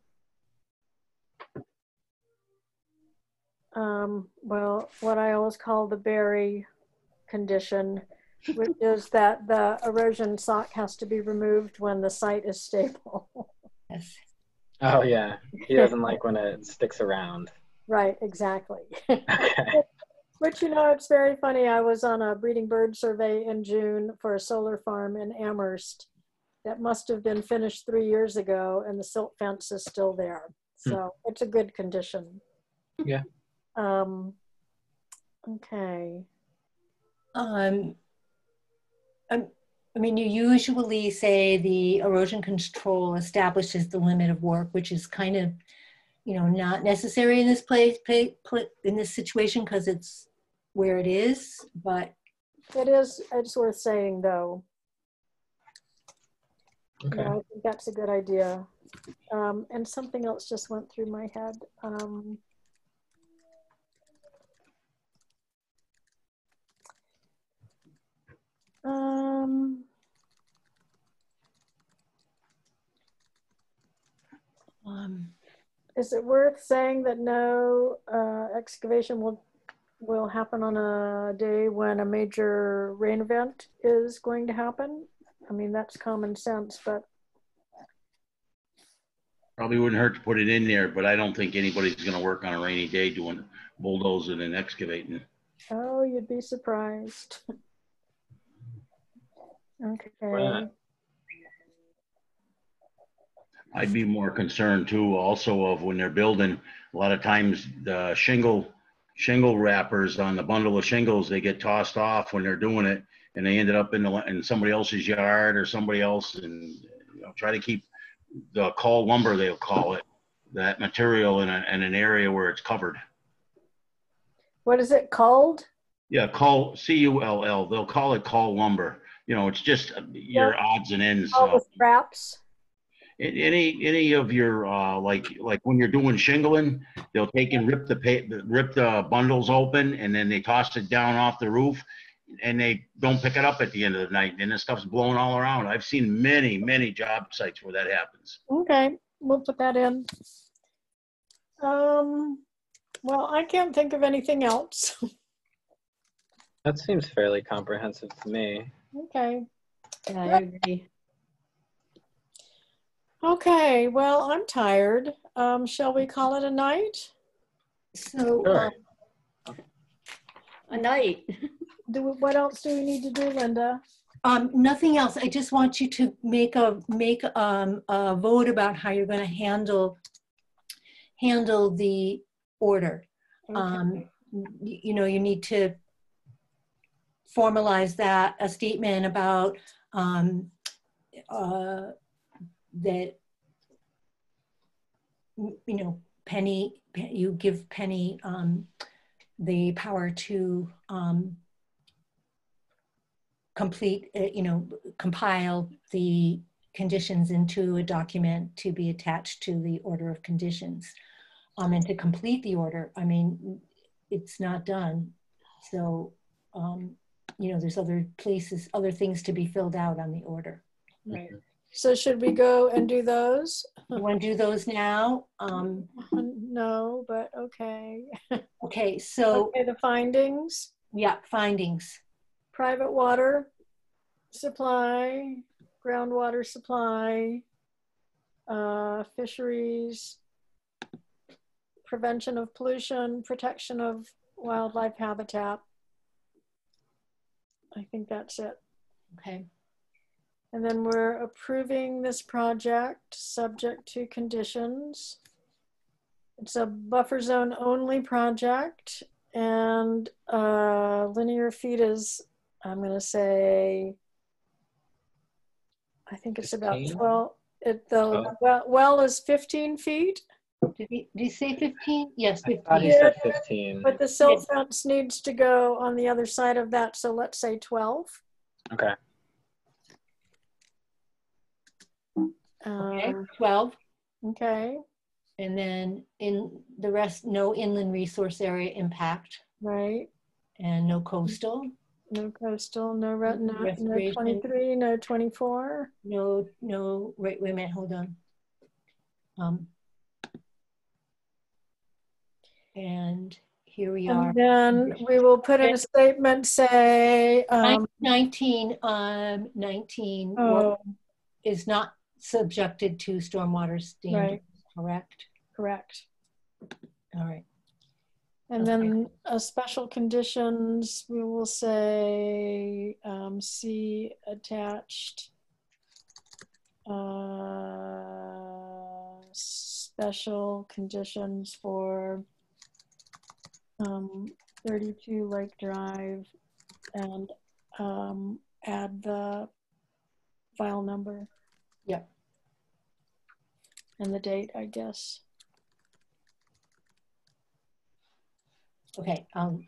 what I always call the Barry condition, which is that the erosion sock has to be removed when the site is stable. Yes. Oh yeah, he doesn't like when it sticks around. Right, exactly. Okay. Which, it's very funny. I was on a breeding bird survey in June for a solar farm in Amherst that must have been finished 3 years ago, and the silt fence is still there. So it's a good condition. Yeah. Okay. I mean, you usually say the erosion control establishes the limit of work, which is kind of, not necessary in this in this situation because it's where it is, but. It's worth saying though. Okay. Yeah, I think that's a good idea. And something else just went through my head. Is it worth saying that no excavation will happen on a day when a major rain event is going to happen? I mean, that's common sense, but. Probably wouldn't hurt to put it in there, but I don't think anybody's going to work on a rainy day doing bulldozing and excavating. Oh, you'd be surprised. Okay. I'd be more concerned too, also of when they're building, a lot of times the shingle wrappers on the bundle of shingles, they get tossed off when they're doing it, and they ended up in somebody else's yard or somebody else, and try to keep the cull lumber, they'll call it, that material in an area where it's covered. What is it called? Yeah, cull, C-U-L-L. They'll call it cull lumber. It's just your odds and ends. All the scraps. Any of your like when you're doing shingling, they'll take and rip the bundles open, and then they toss it down off the roof, and they don't pick it up at the end of the night, and the stuff's blowing all around. I've seen many job sites where that happens. Okay, we'll put that in. Well, I can't think of anything else. That seems fairly comprehensive to me. Okay. Yeah, I agree. Okay, well, I'm tired. Shall we call it a night? So, Sure. A night. What else do we need to do, Linda? Nothing else. I just want you to make a vote about how you're going to handle the order. Okay. You need to formalize that, a statement about that, Penny, you give Penny the power to complete, compile the conditions into a document to be attached to the order of conditions. And to complete the order, I mean, it's not done. So, there's other places, other things to be filled out on the order. Right. So should we go and do those? You want to do those now? No, but okay. Okay, so. Okay, the findings. Yeah, findings. Private water supply, groundwater supply, fisheries, prevention of pollution, protection of wildlife habitat. I think that's it. Okay. And then we're approving this project subject to conditions. It's a buffer zone only project, and linear feet is, I'm going to say, I think it's 15? about 12. Well is 15 feet. Did you say 15? Yes, 15. I thought he said 15. But the silt fence needs to go on the other side of that, so let's say 12. Okay. Okay, 12. Okay. And then in the rest, no inland resource area impact. Right. And no coastal. No coastal, no 23, no 24. No, wait a minute, hold on. And here we are. And then we will put in a statement, say 19 is not subjected to stormwater standards, right. Correct. All right. And then special conditions, we will say see attached special conditions for 32 Lake Drive, and add the file number. Yep. And the date, I guess. Okay, I'll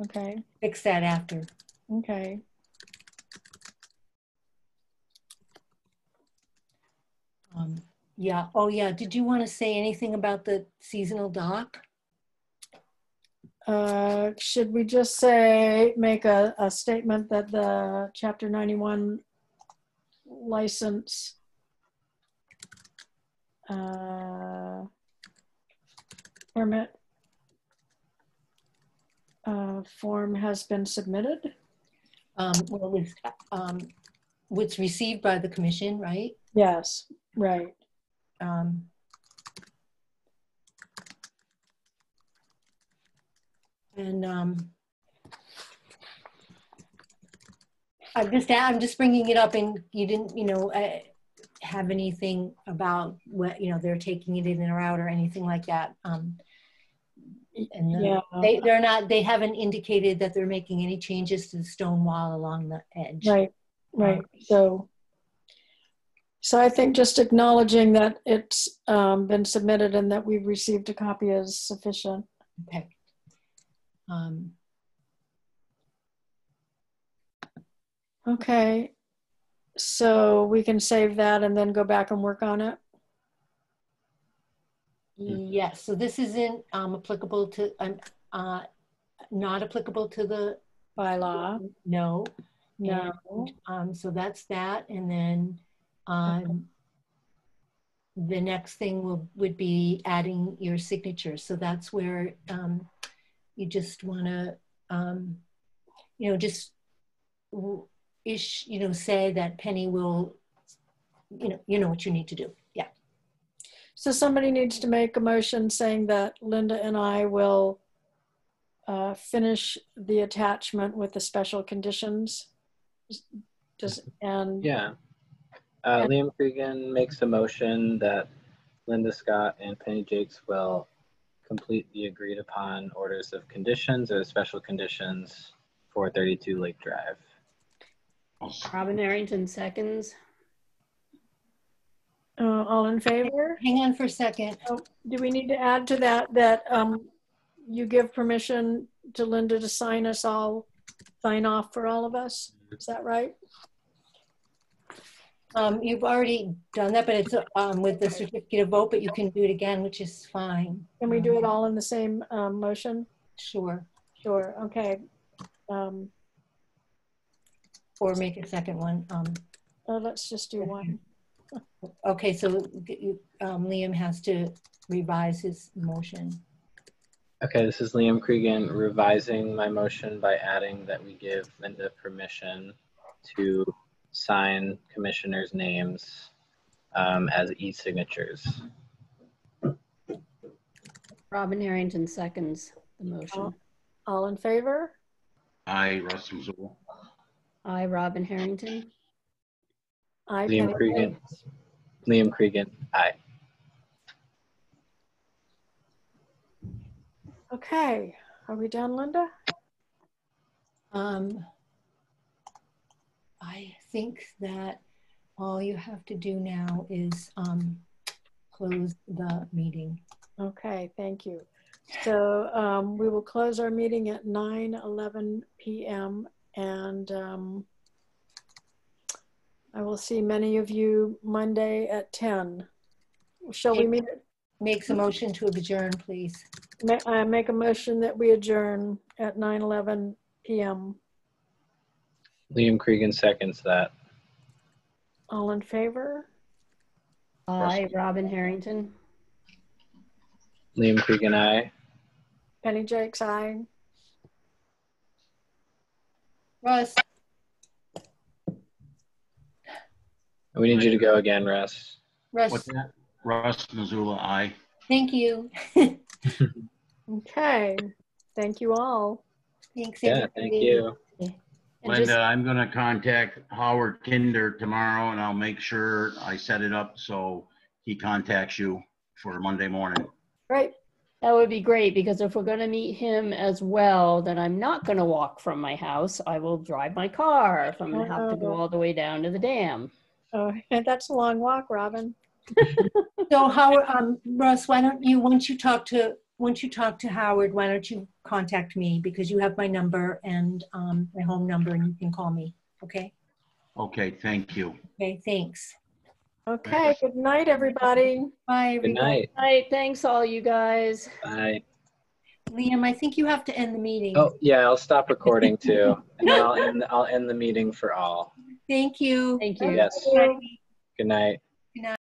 okay. Fix that after. Okay. Yeah. Oh, yeah. Did you want to say anything about the seasonal dock? Should we just say, make a statement that the Chapter 91 license permit form has been submitted? Well, it's received by the commission, right? Yes, right. And I'm just bringing it up, and you didn't, have anything about what, they're taking it in or out or anything like that. And yeah. They haven't indicated that they're making any changes to the stone wall along the edge. Right. So I think just acknowledging that it's been submitted and that we've received a copy is sufficient. Okay. Okay. So we can save that and then go back and work on it? Yes. So this isn't applicable to, not applicable to the bylaw. No. No. And, so that's that. And then the next thing would be adding your signature. So that's where you just want to, just say that Penny will, you know what you need to do. Yeah. So somebody needs to make a motion saying that Linda and I will finish the attachment with the special conditions. Yeah. Liam Cregan makes a motion that Linda Scott and Penny Jakes will complete the agreed upon orders of conditions or special conditions for 32 Lake Drive. Robin Arrington seconds. All in favor? Hang on for a second. Oh, do we need to add to that you give permission to Linda to sign off for all of us? Is that right? You've already done that, but it's with the certificate of vote, but you can do it again, which is fine. Can we do it all in the same motion? Sure. Sure, okay. Or make a second one. Let's just do one. Okay, so Liam has to revise his motion. Okay, this is Liam Cregan revising my motion by adding that we give Linda permission to sign commissioners' names as e-signatures. Robin Harrington seconds the motion. All in favor? Aye, Russ Missoula. Aye, Robin Harrington. Aye, Liam Penny Cregan. Jakes. Liam Cregan, aye. Okay, are we done, Linda? I think that all you have to do now is close the meeting. Okay, thank you. So we will close our meeting at 9:11 p.m. and I will see many of you Monday at 10. Shall we meet? Makes a motion to adjourn, please. I make a motion that we adjourn at 9:11 p.m. Liam Cregan seconds that. All in favor? Aye, Robin Harrington. Liam Cregan, aye. Penny Jakes, aye. Russ. We need you to go again, Russ. Russ. What's that? Russ Missoula, aye. Thank you. Okay, thank you all. Thanks, Yeah, thank you. Linda, I'm going to contact Howard Kinder tomorrow and I'll make sure I set it up so he contacts you for Monday morning. Great. That would be great, because if we're going to meet him as well, then I'm not going to walk from my house. I will drive my car if I'm going to have to go all the way down to the dam. Oh, that's a long walk, Robin. So Howard, Russ, why don't you, once you talk to Howard, why don't you contact me, because you have my number and my home number, and you can call me. Okay. Okay, thank you. Okay, thanks. Okay, good night, everybody. Bye, Good everybody. night. Night. Thanks, all you guys. Bye. Liam, I think you have to end the meeting. Oh, yeah, I'll stop recording too. And then I'll end the meeting for all. Thank you. Thank you. Yes. Good night. Good night.